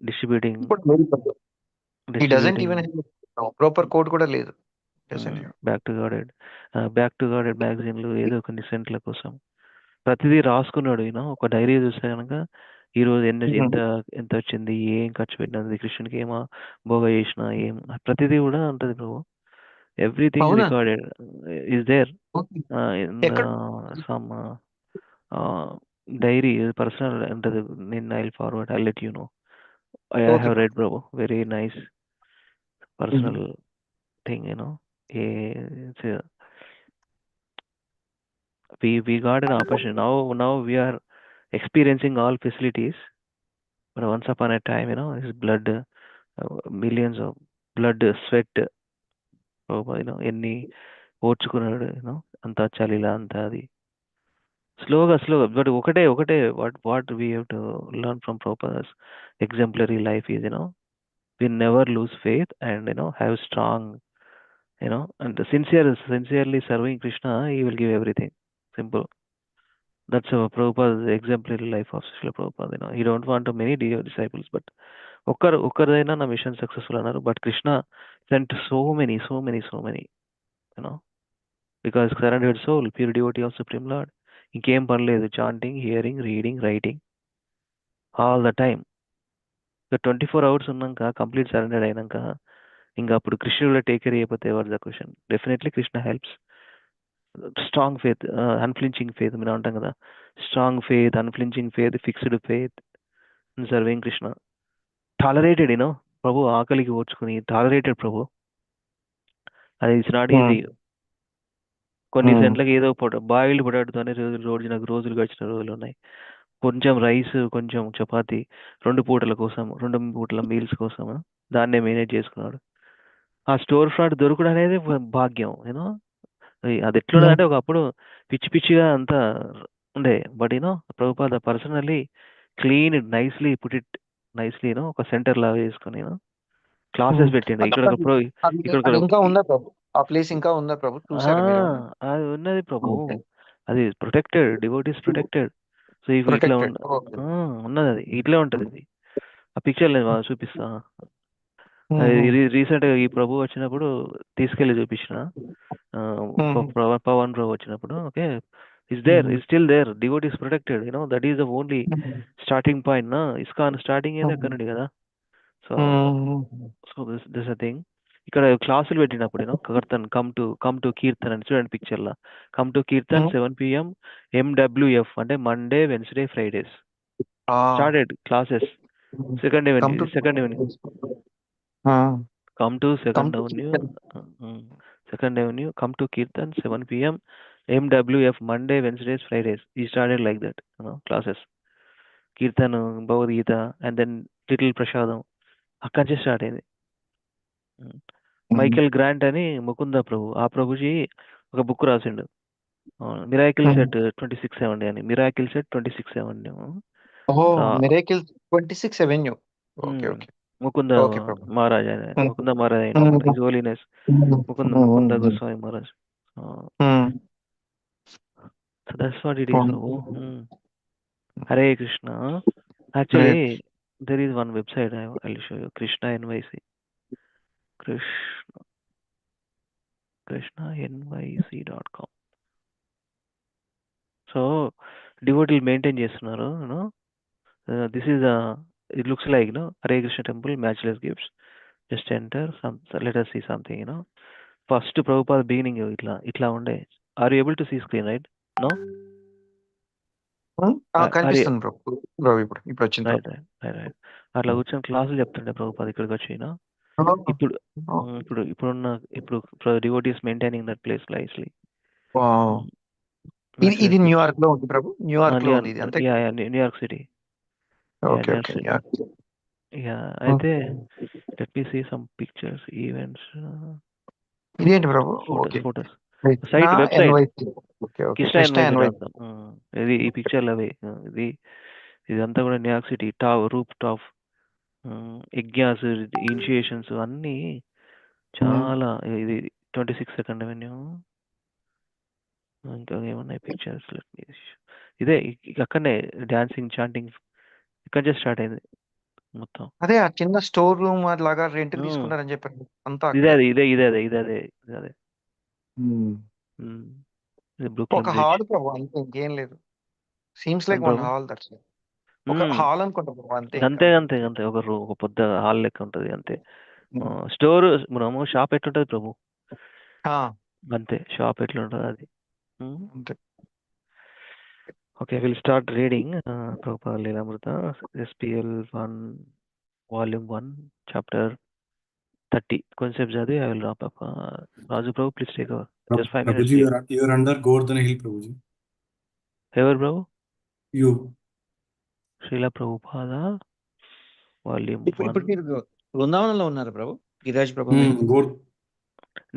డిస్ట్రిబ్యూటింగ్ ప్రాపర్ కోడ్ కూడా లేదు. బ్యాక్ టు గాడెడ్ మ్యాగజైన్లు ఏదో కొన్ని సెంట్ల కోసం ప్రతిదీ రాసుకున్నాడు. ఒక డైరీ చూస్తే కనుక ఈ రోజు ఎంత ఎంత వచ్చింది, ఏం ఖర్చు పెట్టినది, కృష్ణునికి ఏమో భోగ చేసిన, ఏం ప్రతిదీ కూడా ఉంటుంది Prabhu. Everything recorded is there in some diary, personal ఉంటుంది. నేను I forward, I let you know. I have read, bro. Very nice personal thing, It's we got an opportunity. Now we are experiencing all facilities, but once upon a time, it's blood, millions of blood, sweat, ఎన్ని ఓడ్చుకున్నాడు, అంతా చలిలా అంతా అది స్లోగా but ఒకటే what we have to learn from Prabhupada's exemplary life is, we never lose faith and have strong, and sincerely serving Krishna, he will give everything. Simple. That's our Prabhupada's exemplary life of Srila Prabhupada. He don't want too many disciples, but ఒక్కరిదైనా నా mission successful అన్నారు. But Krishna sent so many because surrendered soul, pure devotee of supreme lord. ఇంకేం పర్లేదు, chanting, hearing, reading, writing all the time. ఇక 24 hours ఉన్నాక, complete surrender అయినాక, ఇంకా అప్పుడు కృష్ణుడు టేక్ కేర్ అయిపోతే ఎవరు the question? Definitely Krishna helps. Strong faith, unflinching faith, మీరు అంటాం కదా, strong faith, unflinching faith, fixed faith, serving Krishna. Tolerated, Prabhu ఆకలికి ఓర్చుకుని టాలరేటెడ్ ప్రభు. అది ఇట్స్ నాట్ ఈజీ. కొన్ని సెంట్లకి ఏదో బాయిల్డ్ పొటాటోతోనే రోజులు గడిచిన రోజులు ఉన్నాయి. కొంచెం రైస్, కొంచెం చపాతి, 2 పూటల కోసం, 2 పూటల మీల్స్ కోసం దాన్నే మేనేజ్ చేసుకున్నాడు. ఆ స్టోర్ ఫ్రాడ్ దొరకడం అనేది భాగ్యం. అది ఎట్లున్నదంటే ఒకప్పుడు పిచ్చిగా అంతా ఉండే, but Prabhupada personally clean nicely put it nicely, ఒక సెంటర్ లాగా చేసుకుని క్లాసెస్ పెట్టిండు. ఇక్కడ ఇంకా ఉందా ప్రభు? ఆ ప్లేస్ ఇంకా ఉందా ప్రభు? చూసారా మీరు? అది ఉన్నది ప్రభు. అది ప్రొటెక్టెడ్, డివోటీస్ ప్రొటెక్టెడ్. సో ఇట్లా ఉన్నది, అది ఇట్లా ఉంటది. అది ఆ పిక్చర్ నేను చూపిస్తా. రీసెంట్ గా ఈ ప్రభు వచ్చినప్పుడు తీసుకెళ్లి చూపించిన, పవన్ ప్రభు వచ్చినప్పుడు. Okay, is still there, devotees protected, that is the only starting point. ISKCON starting ఏదో అక్కడ నుండి కదా. So this uh thing. ఇక్కడ క్లాసులు పెట్టినప్పుడు కీర్తన్, కమ్ టు కీర్తన్ అని చూడండి పిక్చర్ లా. Come to kirtan 7 PM MWF అంటే Monday, Wednesday, Fridays started classes. Second evening come to second avenue, come to kirtan 7 PM MWF Monday, Wednesdays, Fridays. ఈ started like that classes. Kirtan, Bhagavad Gita, and then little ప్రసాదం అక్కడి నుంచి start అయింది. Michael grant అని ముకుంద ప్రభు, ఆ ప్రభుజీ ఒక book రాసిండు, మిరాకిల్ సెట్ 26 Avenue అని. Miracle set 26 Avenue. Mukunda Maharaj ఆయన, ముకుంద మహారాజ్ అయిన his holiness Mukunda Goswami Maharaj. So that's what it is Prabhu. Hare Krishna. Actually there is one website I'll show you, krishnanyc.com. So డివోటీలు మెయింటైన్ చేస్తున్నారు. This is it looks like Hare Krishna temple, matchless gifts, just enter some, let us see something. First Prabhupada beginning itla unde. Are you able to see screen, right? No? కనిపిస్తుంది ప్రభు. ఇప్పుడు వచ్చింది. Right. అట్లా కూర్చొని క్లాసులు చెప్తుండే ప్రభుపాద ఇక్కడికి వచ్చి. ఇప్పుడు devotees maintaining that place nicely. ఇది న్యూయార్క్ లో ఉంది Prabhu. New York city. Okay, okay. Yeah. అయితే Okay. let me see some pictures, events, ఇదేంటి ప్రభు? photos, okay. photos. Krishna Site, website. ఎన్వైసి. Okay, okay. Krishna Krishna NY మీద ఎన్వైసి. అంటాం. ఇది ఈ పిక్చర్లు అవి. ఇది ఇదంతా కూడా New York city top, roof top, ఎగ్యాస్, ఇనిషియేషన్స్ అన్నీ చాలా. ఇది 26th అవెన్యూ. ఇంకా ఏమున్నాయి పిక్చర్స్? ఇదే అక్కడనే డాన్సింగ్, చాంటింగ్ ఇక్కడ నుంచి స్టార్ట్ అయింది మొత్తం. అదే ఆ చిన్న స్టోర్ రూమ్ అట్లాగా రెంట్ కి తీసుకున్నారని చెప్పారు అంతా ఇదే అక్కడే. అది ఇదే ఇదే అదే ఇదే అదే ఇదే అదే ఇది బ్రూక్లిన్ ఒక బ్రిడ్జ్. హాల్ ప్రభు అంతే, ఇంకేం లేదు. Seems like one Prabhu hall, that's ఒక హాల్ అనుకుంటా ప్రభు, అంతే ఇంకా. అంతే అంతే అంతే ఒక ఒక పెద్ద హాల్ లెక్క ఉంటుంది అంతే. స్టోర్ మనము షాప్ ఎట్లుంటుంది ప్రభు, ఆ, అంతే షాప్ ఎట్లుంటుంది అది. అంతే. Okay, will start reading. Prabhupada Lilamrita SPL 1 Volume 1 Chapter 30. కొంచెంసేపు చదివి I will wrap up. Raju Prabhu please take over. Just 5 minutes. Prabhuji, you are under Govardhan Hill, Prabhuji. ఎవరు ప్రభు? You. శ్రీల ప్రభుపాద వాల్యూమ్ ఇప్పుడు 1. మీరు బృందావనంలో ఉన్నారు ప్రభు, గిరిరాజ్ ప్రభు మీరు?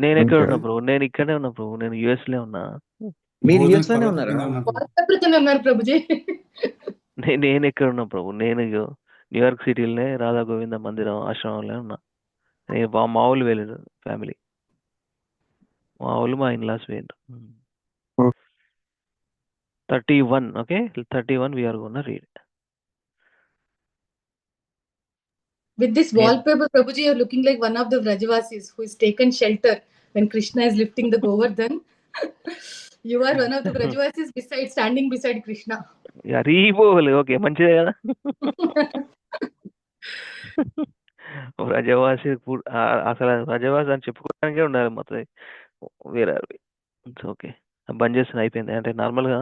నేను ఎక్కడ Okay. ఉన్నా ప్రభు? నేను ఇక్కడే ఉన్నా ప్రభు, నేను US లో ఉన్నా. మీరు Govardhan యుఎస్ లోనే పర్వతం ఉన్నారా? కింద ఉన్నారు. ఉన్నారు ప్రభుజీ. నేను ఎక్కడ ఉన్నా ప్రభు? నేను న్యూయార్క్ సిటీలోనే రాధా గోవింద మందిరం ఆశ్రమంలో ఉన్నా. నేను మా ఊళ్ళు వెళ్ళారు ఫ్యామిలీ, మా ఊళ్ళు మా ఇన్లాస్ వేయండి. 31. Okay, 31 we are gonna read. With this wallpaper, Prabhuji, you're looking like one of the Vrajavasis who is taken shelter when Krishna is lifting the Govardhan. You are one of the Vrajavasis standing beside Krishna. రీబోల్. Okay, మంచిదే కదా. రజవాసి అసలు రజవాసి అని చెప్పుకోవడానికే ఉండాలి మొత్తం. వేరే it's okay, బంద్ చేసిన అయిపోయింది. అంటే నార్మల్గా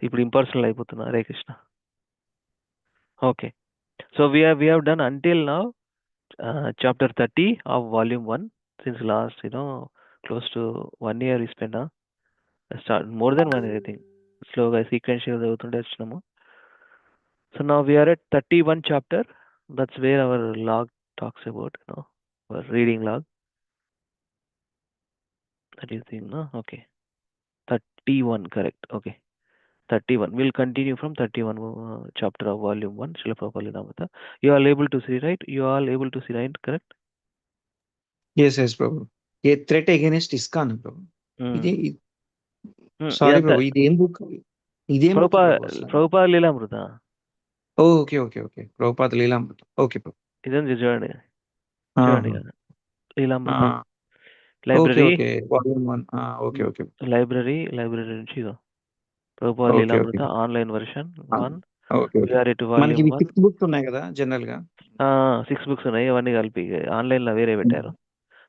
ఇప్పుడు ఇంపర్సనల్ అయిపోతున్నా. Hare Krishna. Okay, so we have done until now chapter 30 of volume 1. Since last close to 1 year we spent start more than 1 year I think. Slowగా sequential చదువుతుంటే వచ్చినాము. So now we are at 31 chapter. That's where our log talks about, our reading log. That is the okay, 31 correct. Okay, 31. We'll continue from 31 chapter of volume 1. Srila Prabhupada లీలామృత. You are able to see, right? You are all able to see, right? Correct? yes Prabhu. A threat against ISKCON Prabhu. ఇది sorry ఇదంతా ప్రభు, ఇది ఏం book? ఇదేం book Prabhu అసలు? Prabhupada Lilamrita. Okay, okay, okay. Prabhupada Lilamrita. Okay Prabhu. ఇదంతా చూడండి చూడండి. Lilamrita okay, library. Okay. Volume 1. Okay, okay. Library నుంచి ఇదో Prabhupada okay, Lilamrita okay. Online version 1. Okay, okay. VRC మనకి volume 1. 6 బుక్స్ ఉన్నాయి కదా జనరల్ గా. 6 బుక్స్ ఉన్నాయి, అవన్నీ కలిపి ఆన్లైన్ లో వేరే పెట్టారు.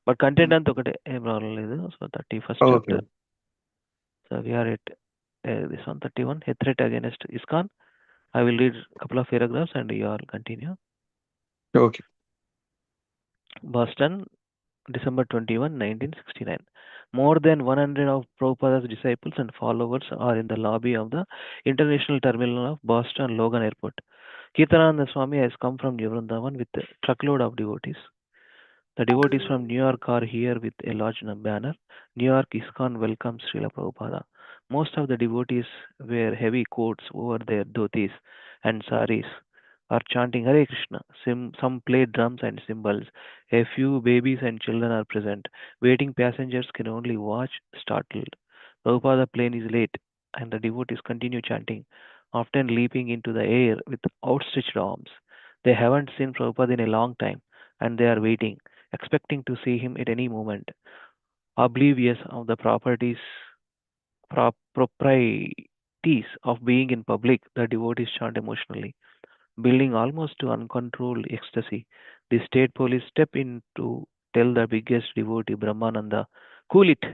బట్ కంటెంట్ అంతా ఒకటే, ఏం ప్రాబ్లం లేదు. So 31st okay. chapter. So we are at this one 31, a threat against ISKCON. I will read a couple of paragraphs and you all continue. Okay. Boston, December 21, 1969. More than 100 of Prabhupada's disciples and followers are in the lobby of the International Terminal of Boston Logan Airport. Kirtananda Swami has come from New Vrindavan with a truckload of devotees. The devotees from New York are here with a large banner. New York ISKCON welcomes Srila Prabhupada. Most of the devotees wear heavy coats over their dhotis and saris, are chanting Hare Krishna. Some play drums and cymbals. A few babies and children are present. Waiting passengers can only watch startled. Prabhupada plane is late and the devotees continue chanting, often leaping into the air with outstretched arms. They haven't seen Prabhupada in a long time and they are waiting, expecting to see him at any moment. Oblivious of the proprieties of being in public, the devotees chant emotionally, building almost to uncontrolled ecstasy. The state police step in to tell the biggest devotee, Brahmananda, cool it.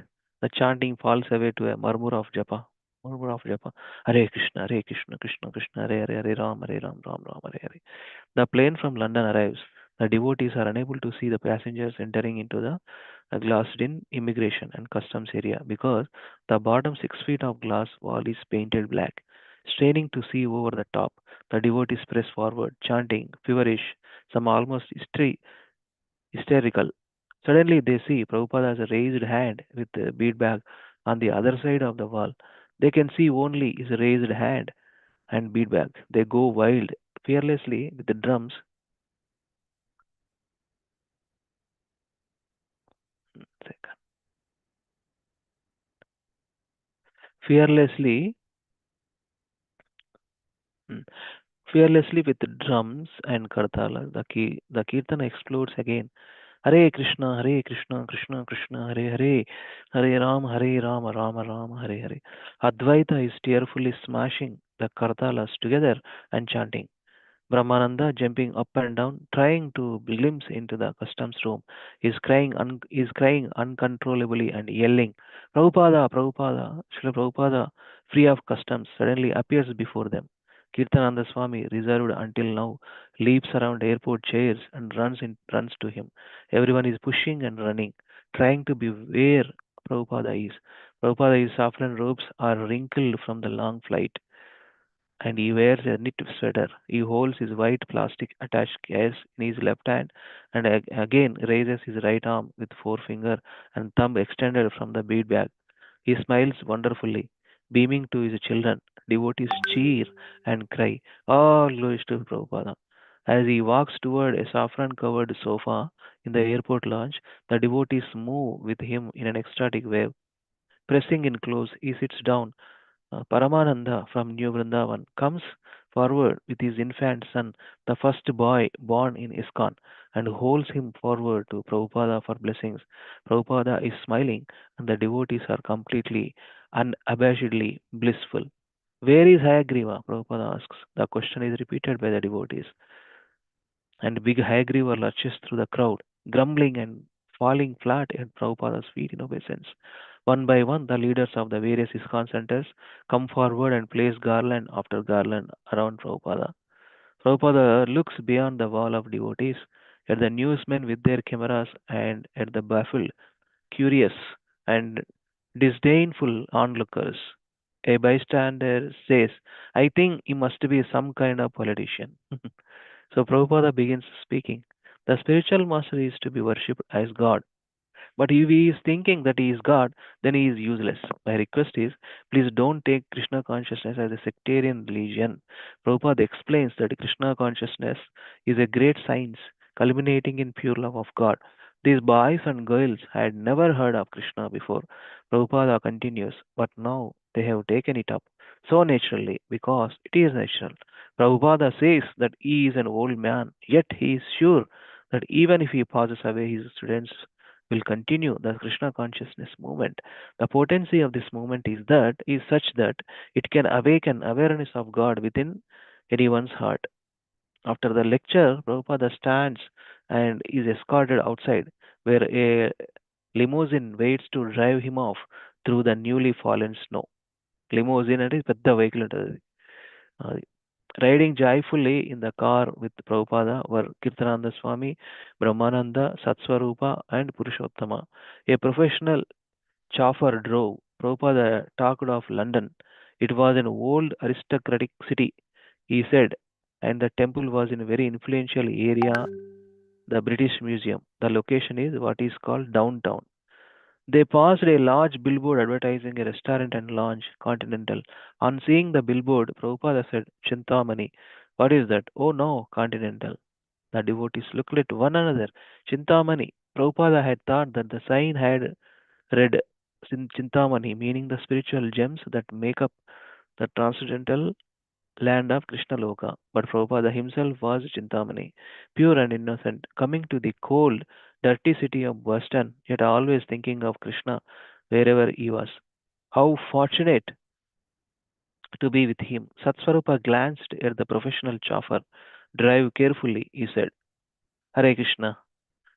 The chanting falls away to a murmur of japa. Hare Krishna, Hare Krishna, Krishna Krishna, Hare Hare, Hare Ram, Ram Ram, Hare Hare. The plane from London arrives. The devotees are unable to see the passengers entering into the glassed-in immigration and customs area because the bottom 6 feet of glass wall is painted black. straining to see over the top. The devotees press forward, chanting, feverish, some almost hysterical. Suddenly they see Prabhupada has a raised hand with a bead bag on the other side of the wall. They can see only his raised hand and bead bag. They go wild, fearlessly with the drums. Second. Fearlessly, hmm, fearlessly with the drums and kartala. The kirtan explodes again. Hare Krishna, Hare Krishna, Krishna Krishna, Hare Hare, Hare Rama, Rama Rama, Hare Hare. Advaita is tearfully smashing the kartalas together and chanting. Brahmananda, jumping up and down, trying to glimpse into the customs room, is crying uncontrollably and yelling, Prabhupada, Prabhupada, Srila Prabhupada, free of customs, suddenly appears before them. Kirtananda Swami, reserved until now, leaps around airport chairs and runs to him. Everyone is pushing and running, trying to be where Prabhupada is. Prabhupada's saffron robes are wrinkled from the long flight and he wears a knit sweater. He holds his white plastic attached case in his left hand and again raises his right arm with forefinger and thumb extended from the bead bag. He smiles wonderfully, beaming to his children. Devotees cheer and cry, all glories to Prabhupada. As he walks toward a saffron covered sofa in the airport lounge, the devotees move with him in an ecstatic wave. Pressing in close, he sits down. Paramananda from New Vrindavan comes forward with his infant son, the first boy born in ISKCON, and holds him forward to Prabhupada for blessings. Prabhupada is smiling, and the devotees are completely, unabashedly blissful. Where is Hayagriva? Prabhupada asks. The question is repeated by the devotees and big Hayagriva lurches through the crowd, grumbling and falling flat at Prabhupada's feet in obeisance. One by one, the leaders of the various ISKCON centers come forward and place garland after garland around Prabhupada. Prabhupada looks beyond the wall of devotees at the newsmen with their cameras and at the baffled, curious, and disdainful onlookers. A bystander says, I think he must be some kind of politician. So Prabhupada begins speaking. The spiritual master is to be worshipped as God. But if he is thinking that he is God, then he is useless. My request is, please don't take Krishna consciousness as a sectarian religion. Prabhupada explains that Krishna consciousness is a great science culminating in pure love of God. These boys and girls had never heard of Krishna before. Prabhupada continues, but now they have taken it up so naturally because it is natural. Prabhupada says that he is an old man, yet he is sure that even if he passes away, his students will continue the Krishna consciousness movement. The potency of this movement is such that it can awaken awareness of God within anyone's heart. After the lecture, Prabhupada stands and is escorted outside, where a limousine waits to drive him off through the newly fallen snow. Limousine అంటే పెద్ద vehicle ఉంటుంది అది. Riding joyfully in the car with Prabhupada were Kirtananda Swami, Brahmananda, Satswarupa, and Purushottama. A professional chauffeur drove. Prabhupada talked of London. It was an old aristocratic city, he said, and the temple was in a very influential area, the British Museum. The location is what is called downtown. They passed a large billboard advertising a restaurant and lounge, Continental. On seeing the billboard, Prabhupada said, Chintamani. What is that? Oh no, Continental. The devotees looked at one another. Chintamani. Prabhupada had thought that the sign had read Chintamani, meaning the spiritual gems that make up the transcendental land of Krishna Loka. But Prabhupada himself was Chintamani, pure and innocent, coming to the cold, dirty city of Boston, yet always thinking of Krishna wherever he was. How fortunate to be with him. Satswarupa glanced at the professional chauffeur. Drive carefully, he said. Hare Krishna.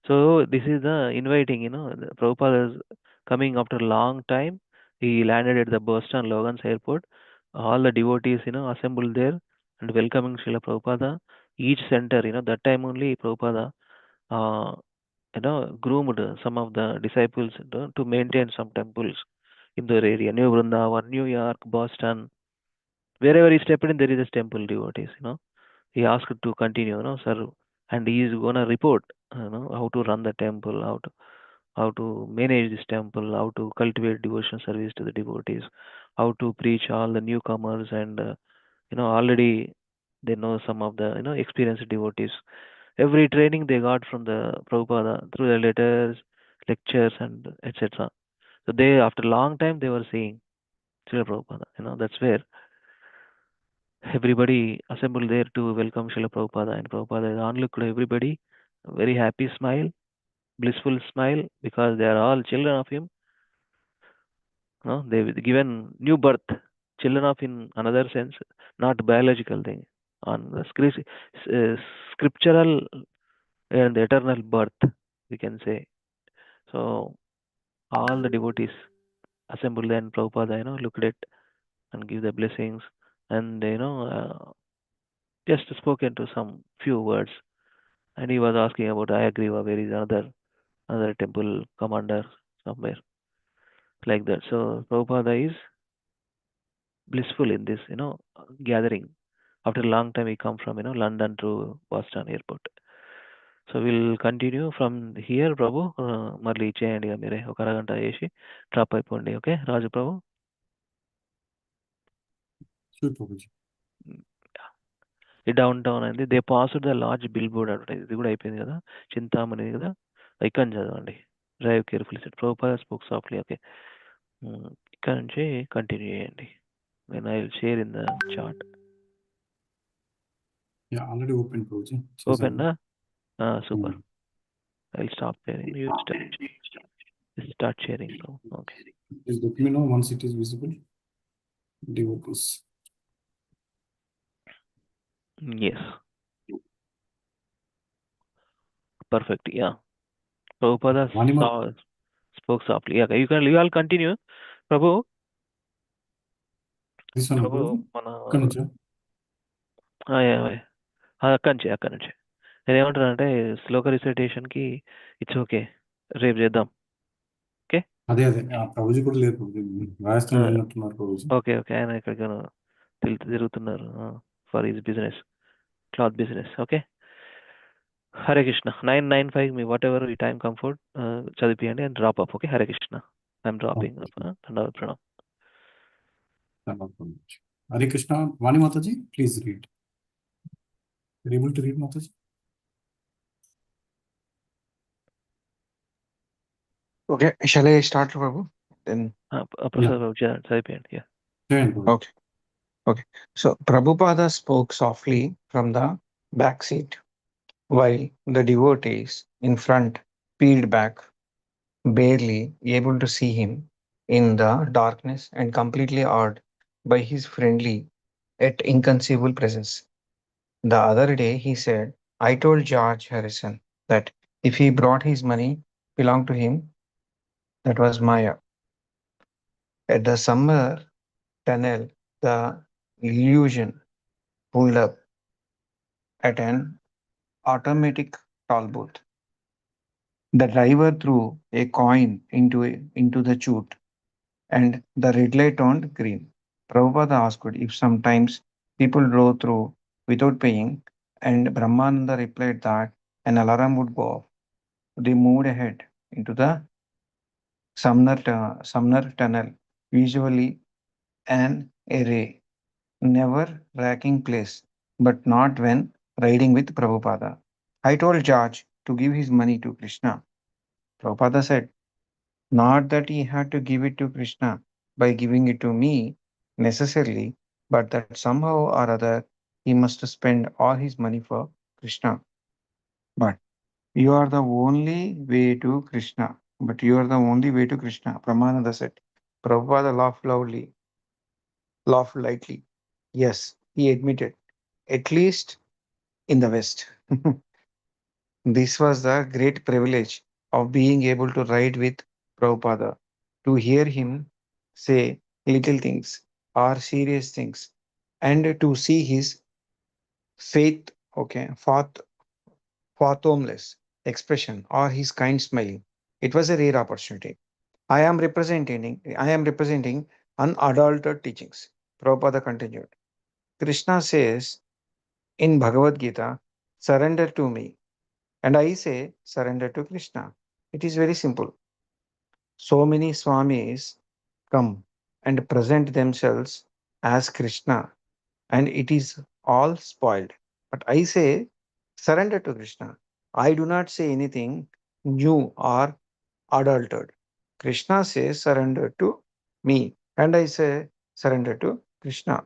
So this is the inviting, the Prabhupada is coming after a long time. He landed at the Boston Logan's airport. All the devotees, assembled there and welcoming Srila Prabhupada. Each center, that time only Prabhupada, uh, groomed some of the disciples to maintain some temples in their area. New Vrindavan, New York, Boston, Wherever he stepped in, there is a temple devotees, He asked to continue, sir, and he is gonna report, how to run the temple, how to manage this temple, how to cultivate devotion service to the devotees, how to preach all the newcomers, and already they know some of the experienced devotees. Every training they got from the Prabhupada through the letters, lectures, and etc. So they, after a long time, they were seeing Srila Prabhupada. That's where everybody assembled there to welcome Srila Prabhupada, and Prabhupada onlooked everybody, very happy smile, blissful smile, because they are all children of him. They were given new birth, children of in another sense, not biological thing, on the scriptural and eternal birth, we can say. So all the devotees assembled, and Prabhupada, looked at and give the blessings, and just spoken to some few words, and he was asking about Ayagriva, where is another temple commander somewhere, like that. So Prabhupada is blissful in this, gathering. After a long time, he come from London to Boston airport. So we'll continue from here, Prabhu. మళ్ళీ ఇచ్చేయండి ఇక మీరే ఒక అరగంట వేసి drop అయిపోండి. Okay Raju Prabhu. Sure, Prabhuji. ఈ downtown అనేది they passed the large billboard advertise, ఇది కూడా అయిపోయింది కదా, చింతామణి కదా, ఇక్కడ నుంచి చదవండి. Drive carefully said Prabhupada spoke softly. Okay, ఇక్కడ నుంచి కంటిన్యూ చేయండి. నేను I will share in the chart. Yeah, already open, Prabhuji. Open దా? Super. I will stop sharing. You start sharing. Okay, Please let me know once it is visible. Devotees. yes, perfect. Yeah, Prabhupada spoke softly. Yeah, you all continue. Prabhu, This one, Prabhu, Prabhu. అక్కడి నుంచి నేను ఏమంటానంటే శ్లోక రిసైటేషన్కి it's okay, రేపు చేద్దాం. Okay, అదే ప్రభుజీ కూడా లేదు, Rajasthan వెళ్ళినట్టున్నారు Prabhuji. Okay okay, ఆయన ఇక్కడ తిరుగుతున్నారు for his business, cloth business. Okay, Hare Krishna. 9:95 మీ వాట్ ఎవర్ ఈ టైం కంఫర్ట్ చదివియండి and drop up. Okay, Hare Krishna. I'm dropping up. ప్రణామ్. Hare Krishna. Vani Mataji, please read. able to read, Mataji? Okay, shall I start, Prabhu? Then Prasad Babu, yeah. Okay. Okay. So Prabhupada spoke softly from the back seat, while the devotees in front peeled back, barely able to see him in the darkness and completely awed by his friendly yet inconceivable presence. The other day he said, I told George Harrison that if he brought his money belonged to him, that was Maya. At the summer tunnel, the illusion pulled up at an automatic toll booth. The driver threw a coin into the chute, and the red light turned green. Prabhupada asked if sometimes people drove through without paying, and Brahmananda replied that an alarm would go off. They moved ahead into the Sumner Tunnel, usually an array, never-racking place, but not when riding with Prabhupada. I told George to give his money to Krishna. Prabhupada said, not that he had to give it to Krishna by giving it to me necessarily, but that somehow or other he must spend all his money for Krishna. But you are the only way to Krishna. But you are the only way to Krishna, Brahmananda said. Prabhupada laughed lightly. Yes, he admitted, at least in the West. This was the great privilege of being able to ride with Prabhupada, to hear him say little things or serious things, and to see his fathomless expression or his kind smiling. It was a rare opportunity. I am representing unadulterated teachings, Prabhupada continued. Krishna says in Bhagavad Gita, surrender to me. And I say, surrender to Krishna. It is very simple. So many Swamis come and present themselves as Krishna, and it is all spoiled. But I say, surrender to Krishna. I do not say anything new or adulterated. Krishna says, surrender to me. And I say, surrender to Krishna.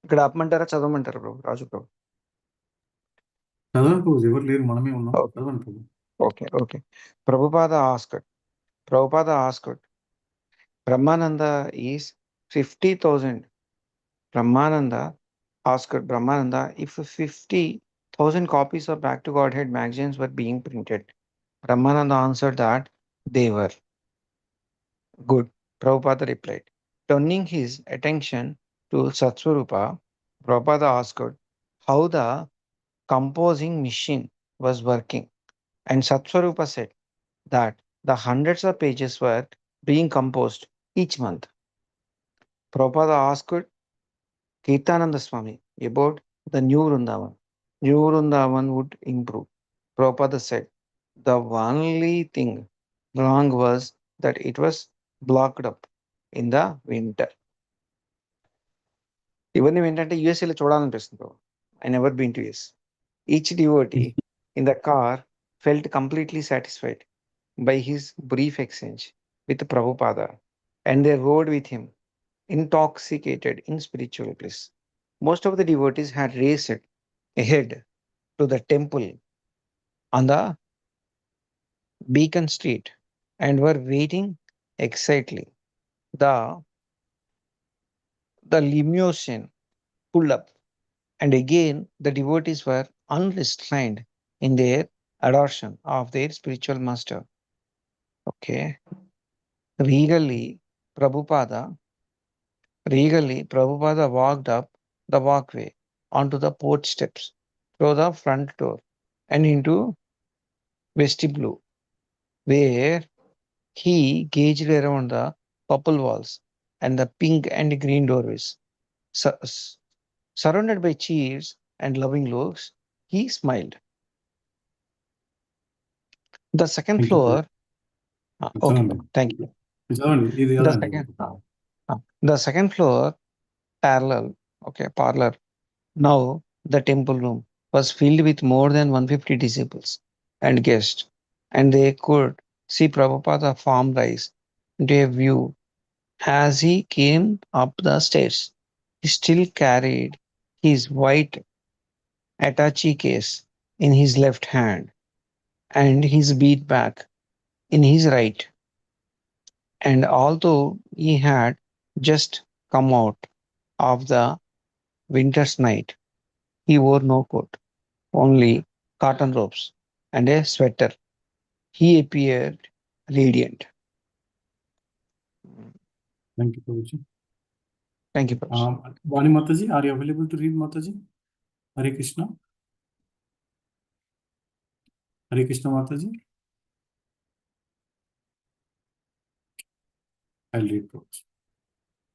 ఇక్కడ ఆపమంటారా చదవమంటారా ప్రభు రాజు ప్రభు? చదవండి ప్రభుజీ, ఎవరు లేరు, మనమే ఉన్నాం. Okay చదవండి Prabhu. Okay okay. Prabhupada asked, Brahmananda is 50,000. Brahmananda asked Brahmananda if 50,000 copies of Back to Godhead magazines were being printed. Brahmananda answered that they were. Good. Prabhupada replied. Turning his attention to Satsvarupa, Prabhupada asked how the composing machine was working. And Satsvarupa said that the hundreds of pages were being composed each month. Prabhupada asked Kirtananda Swami about the new Vrindavan. New Vrindavan would improve. Prabhupada said the only thing wrong was that it was blocked up in the winter. ఇవన్నీ ఏంటంటే యుఎస్ఏలో చూడాలనిపిస్తుంది bro. I never been to US. Each devotee in the car felt completely satisfied by his brief exchange with Prabhupada, and they rode with him, intoxicated in spiritual bliss. Most of the devotees had raced ahead to the temple on the Beacon Street and were waiting excitedly. The limousine pulled up, and again the devotees were unrestrained in their adoration of their spiritual master. Okay. Regally, Prabhupada walked up the walkway onto the porch steps, through the front door, and into vestibule, where he gazed around the purple walls and the pink and green doorways. Surrounded by cheers and loving looks, he smiled. The second Thank you, floor. Okay, చదవండి thank you. చదవండి, ఇది The చదవండి. second floor parlor. Now the temple room was filled with more than 150 disciples and guests, and they could see Prabhupada form rise into a view as he came up the stairs. He still carried his white attache case in his left hand and his bead bag in his right. And although he had just come out of the winter's night, he wore no coat, only cotton robes and a sweater. He appeared radiant. Thank you Prabhuji. Thank you, Prabhupada. Vani Mataji, are you available to read Mataji? Hare Krishna. Hare Krishna Mataji. I'll read Prabhupada.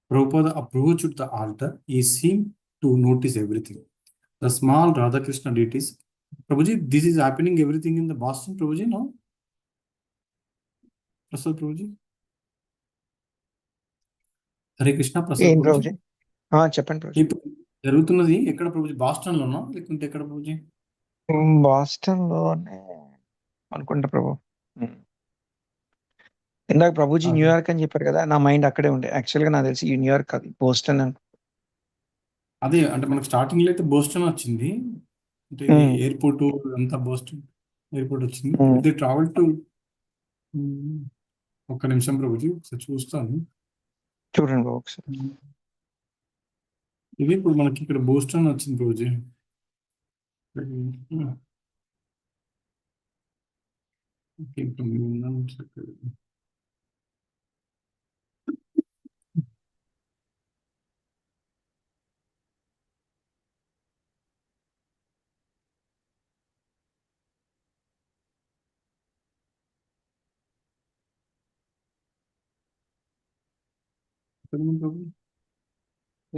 Prabhupada approached the altar. He seemed to notice everything. The small Radha Krishna deities. Prabhuji, this is happening everything in the Boston, Prabhuji, no? Prasad Prabhuji. Hare Krishna Prasad ఏం ప్రభుజీ. ప్రభుజీ? చెప్పండి ప్రభుజీ. ఇప్పుడు జరుగుతున్నది ఎక్కడ Prabhuji? Boston లోనా లేకుంటే ఎక్కడ Prabhuji? Boston లోనే అనుకుంటా ప్రభు. ఇందాక ప్రభుజీ న్యూయార్క్ అని చెప్పారు కదా, నా మైండ్ అక్కడే ఉండే. యాక్చువల్ గా నాకు తెలిసి న్యూయార్క్ కాదు, బోస్టన్ అని. అదే అంటే మనకు స్టార్టింగ్ లో అయితే బోస్టన్ వచ్చింది, అంటే ఎయిర్పోర్ట్ అంతా బోస్టన్ ఎయిర్పోర్ట్ వచ్చింది. దే ట్రావెల్ టు, ఒక్క నిమిషం ప్రభుజీ ఒకసారి చూస్తాను. చూడండి బాబు ఒకసారి. ఇది ఇప్పుడు మనకి ఇక్కడ బోస్టన్ వచ్చింది Prabhuji.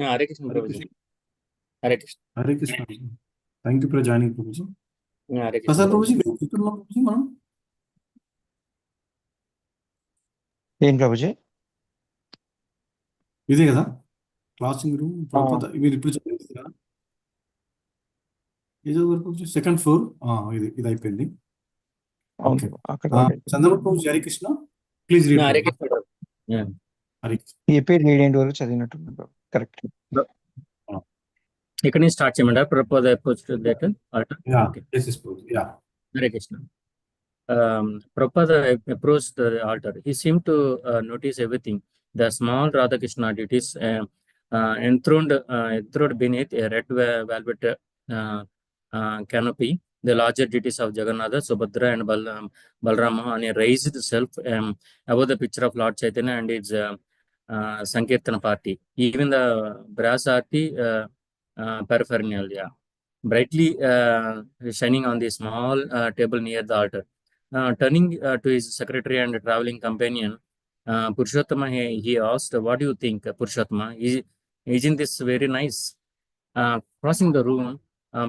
Hare Krishna Prabhuji. Hare Krishna. Hare Krishna. Thank you for joining, Prabhuji. Hare Krishna. Prasad Prabhuji, ఇక్కడ ఉన్నాం Prabhuji మనం. ఏం ప్రభుజీ? ఇదే కదా క్లాసింగ్ రూమ్ ప్రభుపాద మీరు ఇప్పుడు చెప్పేది కదా ఏదో వరకు సెకండ్ ఫ్లోర్ ఇది అయిపోయింది. ఓకే అక్కడ Chandrababu Prabhuji Hare Krishna please read. Hare Krishna. Yeah. Hare Krishna. AP read end వరకు చదివినట్టు కరెక్ట్. ఇక్కడ నుంచి స్టార్ట్ చేయమంటారా? Prabhupada approach to that altar. Yeah Okay. yes yes Prabhuji. Yeah Hare Krishna. Prabhupada approached the altar. He seemed to notice everything. The small Radhakrishna deities enthroned beneath a red velvet canopy. The larger deities of Jagannatha, Subhadra, and Balrama on a raised shelf above the picture of Lord Chaitanya and his Sankirtana party. Even the brass arti paraphernalia brightly shining on the small table near the altar. Turning to his secretary and traveling companion, Purushottama, he asked, "What do you think, Purushottama? Isn't this very nice?" Crossing the room,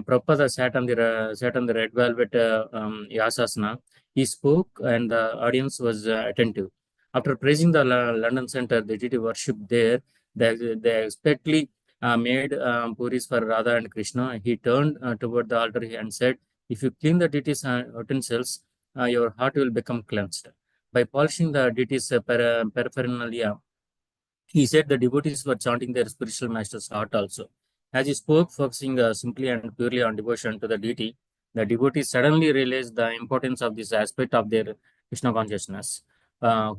Prabhupada sat on the red velvet yasasana. He spoke, and the audience was attentive. After praising the London Center, the deity worshipped there. They expectedly made puris for Radha and Krishna. He turned toward the altar and said, "If you clean the deity's utensils, your heart will become cleansed." By polishing the deity's paraphernalia, he said the devotees were chanting their spiritual master's heart also. As he spoke, focusing simply and purely on devotion to the deity, the devotees suddenly realized the importance of this aspect of their Krishna consciousness.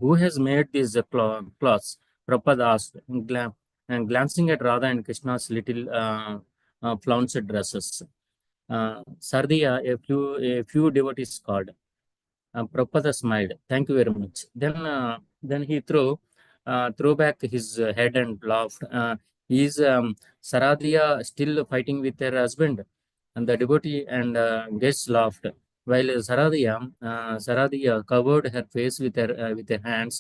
Who has made these cloths? Prabhupada asked, and glancing at Radha and Krishna's little flounced dresses. Sardiya, a few devotees called. Prabhupada smiled. "Thank you very much." Then he threw back his head and laughed. Is Saradiya still fighting with her husband? And the devotee and guests laughed. While Saradiya covered her face with her hands.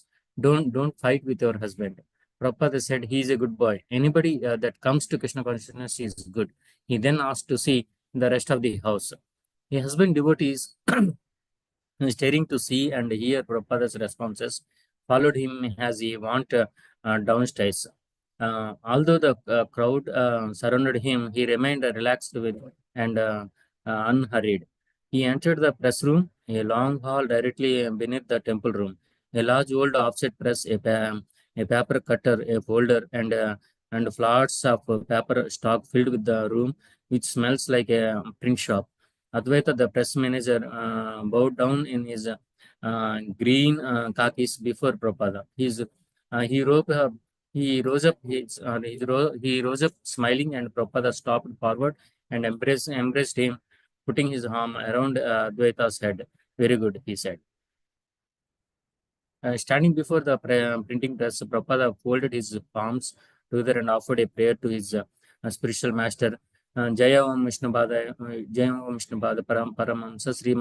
Don't fight with your husband. Prabhupada said, "He is a good boy. Anybody that comes to Krishna consciousness is good." He then asked to see the rest of the house. A husband devotees staring to see and hear Prabhupada's responses, followed him as he went downstairs. Although the crowd surrounded him, he remained relaxed and unhurried. He entered the press room, a long hall directly beneath the temple room. A large old offset press, a paper cutter, a folder, and floods of paper stock filled with the room, which smells like a print shop. Advaita, the press manager, bowed down in his green khakis before Prabhupada. He rose up smiling, and Prabhupada stopped forward and embraced him, putting his arm around Advaita's head. "Very good," he said. Standing before the printing press, Prabhupada folded his palms together and offered a prayer to his spiritual master. Jaya Om Vishnupada Paramahamsa Sri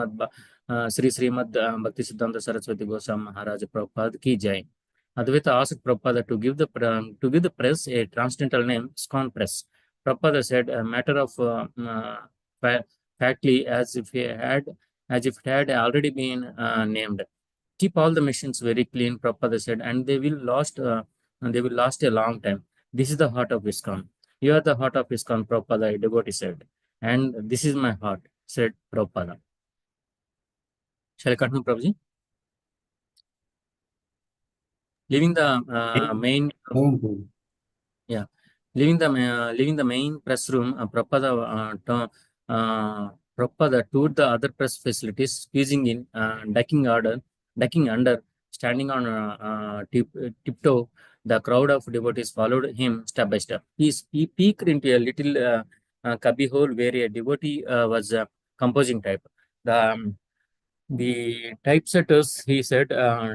Srimad Bhakti Siddhanta Saraswati Goswami Maharaj Prabhupada ki Jai. Advaita asked Prabhupada to give the press a transcendental name, ISKCON Press. Prabhupada said, a matter of factly, as if it had already been named. "Keep all the machines very clean," Prabhupada said, "and they will last a long time. This is the heart of ISKCON. You are the heart of ISKCON," Prabhupada, a devotee said. "And this is my heart," said Prabhupada. Shall I continue, Prabhuji? Leaving the main press room, Prabhupada toured the other press facilities, squeezing in, ducking under, standing on tiptoe. The crowd of devotees followed him step by step. He peeked into a little cubby hole where a devotee was composing type. The typesetters, he said,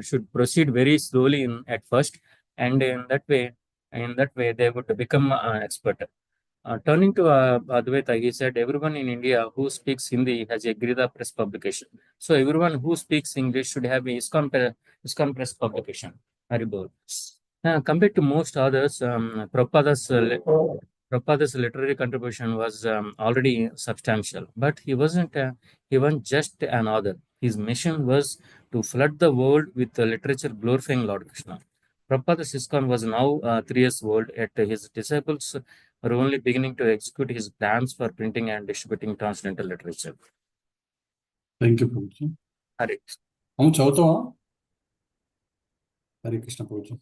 should proceed very slowly at first, and in that way they would become expert. Turning to Advaita, he said, "Everyone in India who speaks Hindi has a Girida Press publication. So everyone who speaks English should have a ISKCON Press publication." Haribol. Compared to most others, Prabhupada's Prabhupada's literary contribution was already substantial, but he wasn't just an author. His mission was to flood the world with the literature glorifying Lord Krishna. Prabhupada's ISKCON was now 3 years old, yet his disciples were only beginning to execute his plans for printing and distributing transcendental literature. Thank you, Prabhuji. Hare Amu chauta. Hare Krishna, Prabhuji.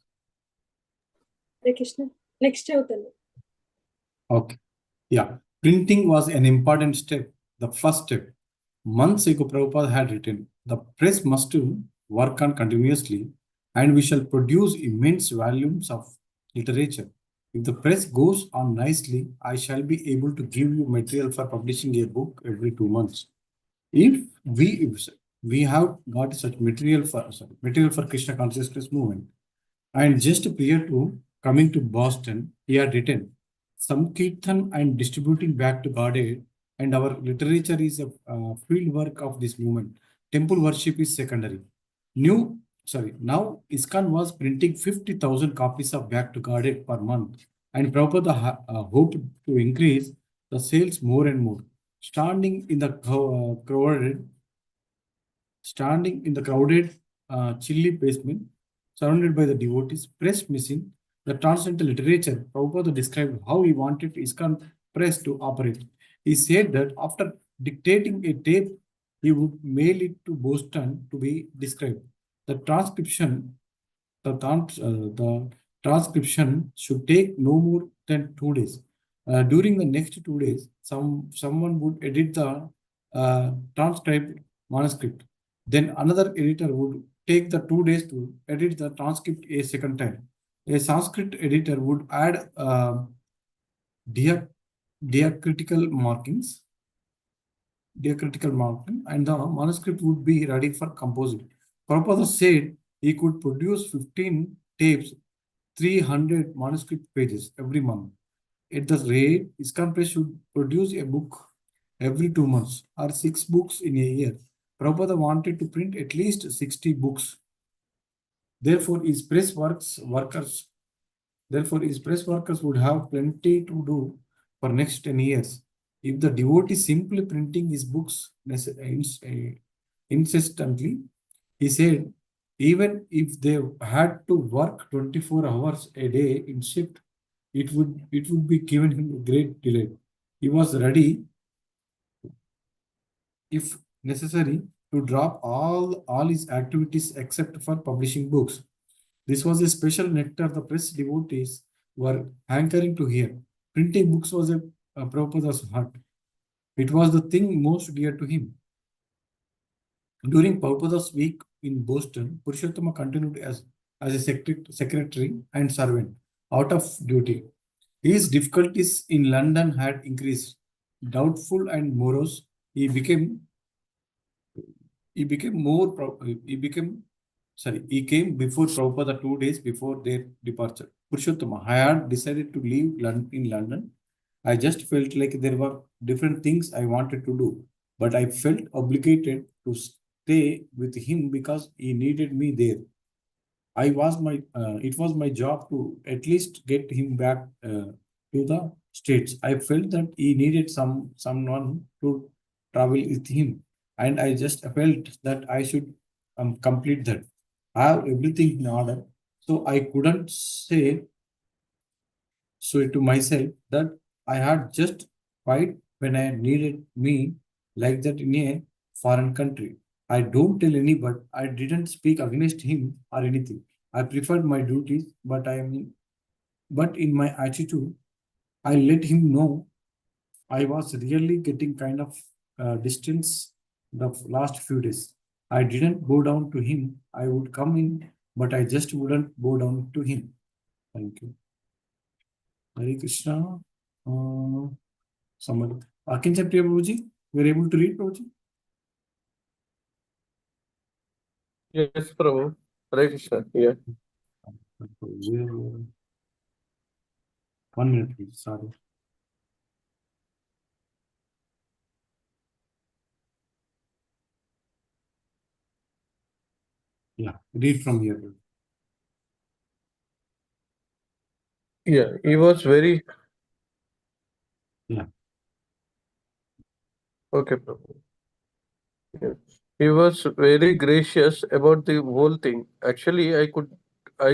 Hare Krishna. Next chautan. Okay. Yeah. Printing was an important step, the first step. Months ago, Prabhupada had written, the press must work on continuously, and we shall produce immense volumes of literature. If the press goes on nicely, I shall be able to give you material for publishing a book every 2 months. If we have got such material for Krishna consciousness movement, and just prior to coming to Boston, he had written some kirtan and distributing back to Godhead, and our literature is a field work of this movement. Temple worship is secondary. Now ISKCON was printing 50,000 copies of Back to Godhead per month, and Prabhupada hoped to increase the sales more and more. Standing in the crowded chilly basement, surrounded by the devotees, press missing, the transcendental literature, Prabhupada described how he wanted ISKCON press to operate. He said that after dictating a tape, he would mail it to Boston to be described. The transcription should take no more than 2 days. During the next 2 days, someone would edit the transcribed manuscript. Then another editor would take the 2 days to edit the transcript a second time. A Sanskrit editor would add diacritical marking, and the manuscript would be ready for composing. Prabhupada said he could produce 15 tapes, 300 manuscript pages every month. At the rate, ISKCON Press should produce a book every 2 months or 6 books in a year. Prabhupada wanted to print at least 60 books. Therefore, his press workers would have plenty to do for next 10 years. If the devotee simply printing his books incessantly, he said, even if they had to work 24 hours a day in shift, it would be given him great delight. He was ready, if necessary, to drop all his activities except for publishing books. This was a special nectar the press devotees were hankering to hear. Printing books was a Prabhupada's heart. It was the thing most dear to him. During Prabhupada's week in Boston, Purushottama continued as a secretary and servant out of duty. His difficulties in London had increased. Doubtful and morose, he came before Prabhupada 2 days before their departure. Purushottama, I had decided to leave in London. I just felt like there were different things I wanted to do, but I felt obligated to stay with him because he needed me there. It was my job to at least get him back to the States. I felt that he needed someone to travel with him, and I just felt that I should complete that. I have everything in order, so I couldn't say so to myself that I had just fight when I needed me like that in a foreign country. I don't tell anybody. I didn't speak against him or anything. I preferred my duties, but in my attitude, I let him know I was really getting kind of distance the last few days. I didn't bow down to him. I would come in, but I just wouldn't bow down to him. Thank you. Hare Krishna. Somebody. Akincha Priya Prabhuji, we are able to read, Prabhuji? Yes, Prabhu. Hare Krishna. Yeah. 1 minute, please. Sorry. Yeah, read from here. Yeah, he was very Yeah. Okay, Prabhu. Yeah. He was very gracious about the whole thing. Actually, I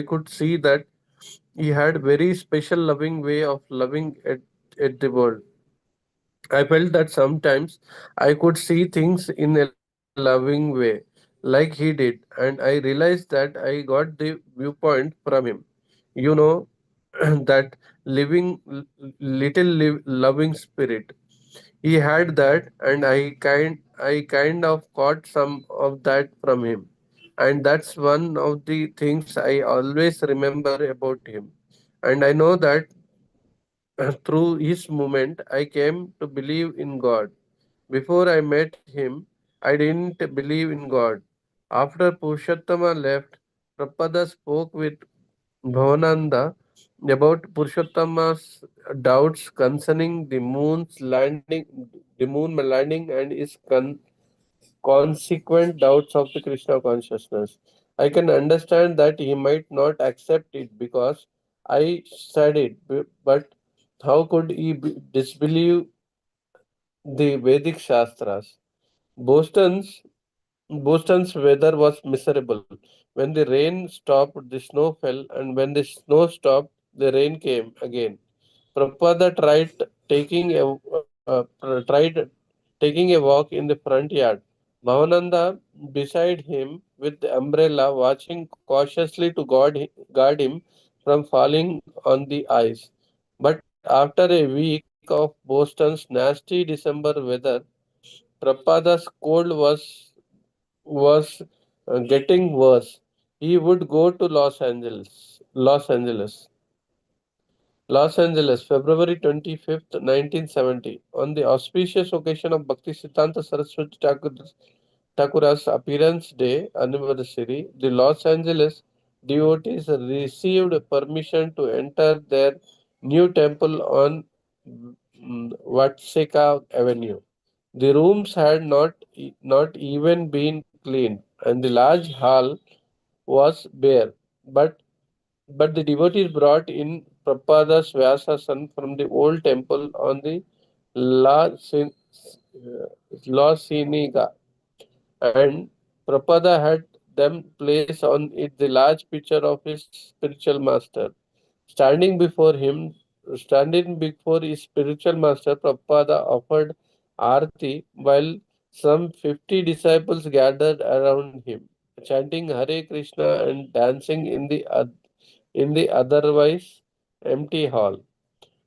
could see that he had very special loving way of loving at the world. I felt that sometimes I could see things in a loving way, like he did, and I realized that I got the viewpoint from him. You know, that loving spirit. He had that, and I kind of caught some of that from him, and that's one of the things I always remember about him. And I know that through his movement, I came to believe in God. Before I met him, I didn't believe in God. After Purushottama left, Prabhupada spoke with Bhavananda about Purushottama's doubts concerning the moon landing, and his consequent doubts of the Krishna consciousness. I can understand that he might not accept it because I said it, but how could he disbelieve the Vedic Shastras? Boston's Boston's weather was miserable. When the rain stopped, the snow fell, and when the snow stopped, the rain came again. Prabhupada tried taking a walk in the front yard. Bhavananda beside him with the umbrella, watching cautiously to guard him from falling on the ice. But after a week of Boston's nasty December weather, Prabhupada's cold was getting worse. He would go to Los Angeles, February 25th, 1970. On the auspicious occasion of Bhaktisiddhanta Saraswati Thakura's appearance day anniversary, the Los Angeles devotees received permission to enter their new temple on Vatseka Avenue. The rooms had not even been cleaned, and the large hall was bare. But the devotees brought in Prabhupada's Vyasasan from the old temple on the La, Sin, La Siniga, and Prabhupada had them place on it the large picture of his spiritual master. Standing before him, Standing before his spiritual master, Prabhupada offered Arati while some 50 disciples gathered around him, chanting Hare Krishna and dancing in the otherwise empty hall.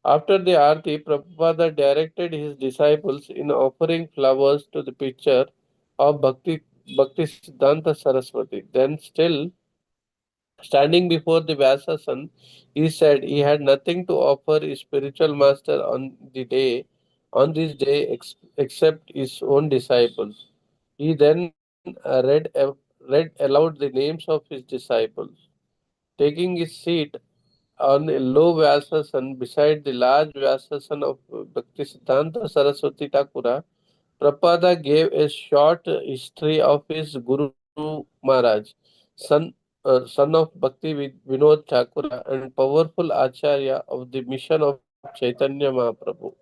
After the Aarti, Prabhupada directed his disciples in offering flowers to the picture of Bhakti Siddhanta Saraswati. Then, still standing before the Vyasasan, he said he had nothing to offer his spiritual master on this day except his own disciples. He then read aloud the names of his disciples. Taking his seat on a low Vyasasan beside the large Vyasasan of Bhaktisiddhanta Saraswati Thakura, Prabhupada gave a short history of his Guru Maharaj, son, son of Bhakti Vinod Thakura and powerful Acharya of the mission of Chaitanya Mahaprabhu.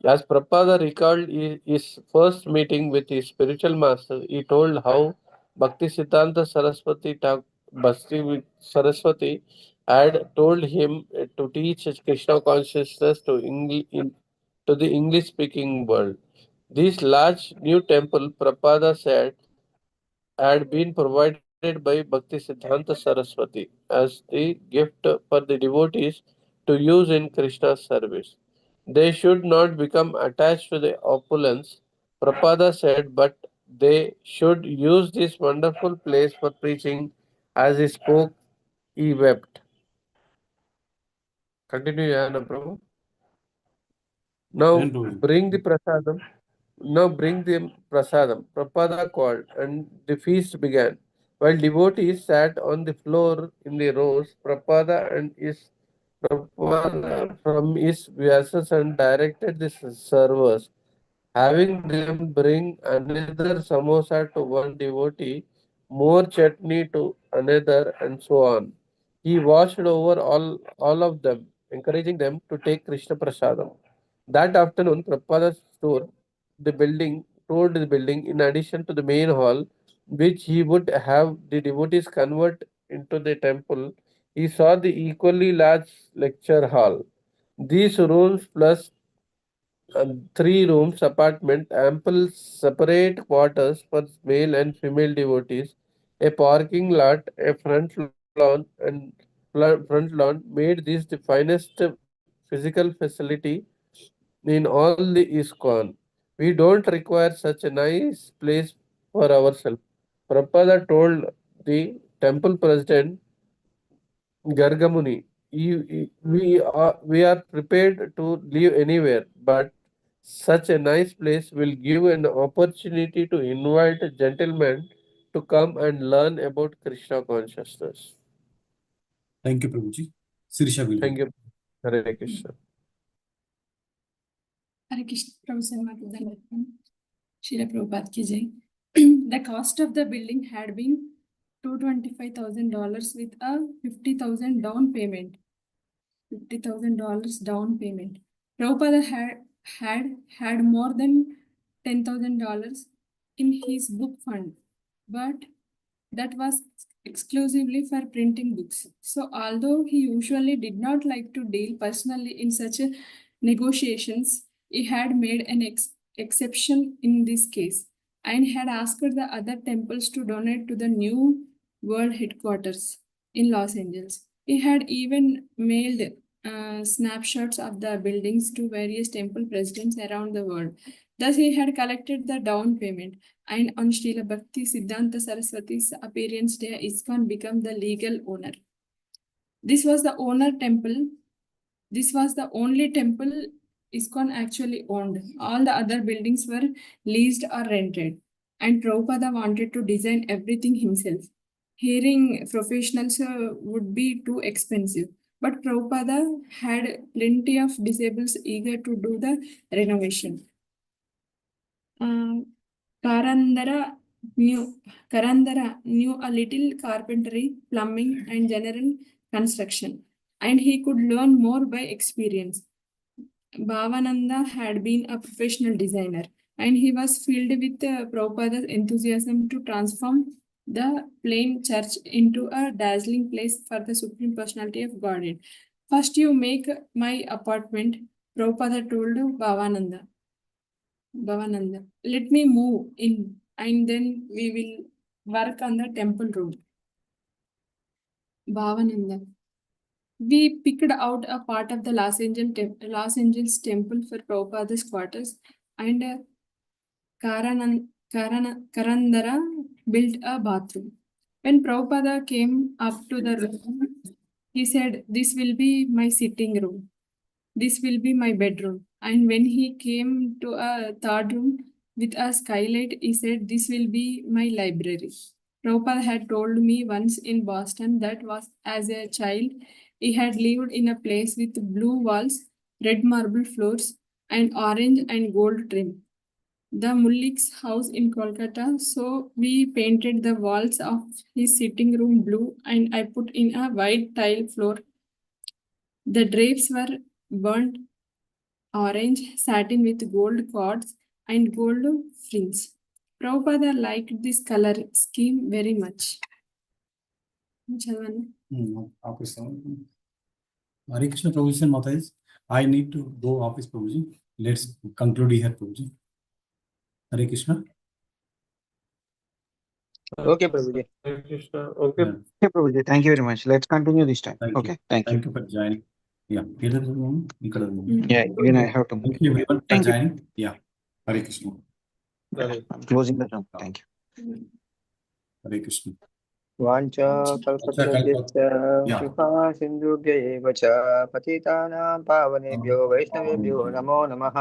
As Prabhupada recalled his first meeting with his spiritual master, he told how Bhakti Saraswati had told him to teach Krishna consciousness to the English speaking world. This large new temple, Prabhupada said, had been provided by Bhakti Siddhanta Saraswati as the gift for the devotees to use in Krishna's service. They should not become attached to the opulence, Prabhupada said, but they should use this wonderful place for preaching. As he spoke, he wept. Continue, Jana Prabhu. Now Then Prabhuji. bring the prasadam. Now bring the prasadam. Prabhupada called, and the feast began. While devotees sat on the floor in the rows, Prabhupada from his Vyasas and directed the servers, having them bring another samosa to one devotee, more chutney to another, and so on. He watched over all of them, encouraging them to take Krishna Prasadam. That afternoon, Prabhupada toured the building, in addition to the main hall, which he would have the devotees convert into the temple. He saw the equally large lecture hall. These rooms plus 3 rooms apartment, ample separate quarters for male and female devotees, a parking lot, a front lawn made this the finest physical facility in all the ISKCON. We don't require such a nice place for ourselves. Prabhupada told the temple president Gargamuni, we are prepared to live anywhere, but such a nice place will give an opportunity to invite gentlemen to come and learn about Krishna consciousness. Thank you, Prabhuji. Sirisha will Thank you. Hare Krishna. Hare Krishna, Prabhu Sarvadhanam. Srila Prabhupada ki jai. The cost of the building had been $225,000 with a $50,000 down payment. $50,000 down payment. Prabhupada had more than $10,000 in his book fund, but that was exclusively for printing books. So although he usually did not like to deal personally in such negotiations, he had made an exception in this case and had asked the other temples to donate to the new world headquarters in Los Angeles. He had even mailed snapshots of the buildings to various temple presidents around the world. Thus, he had collected the down payment, and on Srila Bhakti Siddhanta Saraswati's appearance day, ISKCON became the legal owner. This was the only temple ISKCON actually owned. All the other buildings were leased or rented, and Prabhupada wanted to design everything himself. Hiring professionals would be too expensive, but Prabhupada had plenty of disabled eager to do the renovation. Karandara knew a little carpentry, plumbing, and general construction, and he could learn more by experience. Bhavananda had been a professional designer, and he was filled with Prabhupada's enthusiasm to transform the plain church into a dazzling place for the Supreme Personality of Godhead. First, you make my apartment, Prabhupada told Bhavananda. Let me move in, and then we will work on the temple road. Bhavananda. We picked out a part of the Los Angeles temple for Prabhupada's quarters, and Karandara built a bathroom. When Prabhupada came up to the room, he said, "This will be my sitting room. This will be my bedroom." And when he came to a third room with a skylight, he said, "This will be my library." Prabhupada had told me once in Boston that was as a child, he had lived in a place with blue walls, red marble floors, and orange and gold trim. The Mullik's house in Kolkata, so we painted the walls of his sitting room blue, and I put in a white tile floor. The drapes were burnt orange satin with gold cords and gold fringe. Prabhupada liked this color scheme very much. Hare Krishna, Prabhuji and Mataji. I need to go office, Prabhuji. Let's conclude here, Prabhuji. Hare Krishna. Okay, Prabhuji. Hare Krishna. Okay. Yeah. Okay, Prabhuji. Thank you very much. Let's continue this time. Thank Okay. you. Thank you. Thank you for joining. Yeah. Yeah, even I have to move. Thank you everyone for Thank you. joining. Yeah. Hare Krishna. Hare I'm closing the room. Thank you. Hare Krishna. वाञ्छा कल्पतरुभ्यश्च Yeah. कृपा सिन्धुभ्य एव च पतितानां पावनेभ्यो वैष्णवेभ्यो नमो नमः.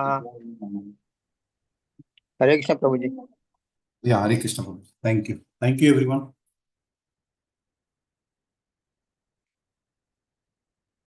हरे कृष्ण प्रभु जी. Yeah. Hare Krishna. Thank you. Thank you everyone.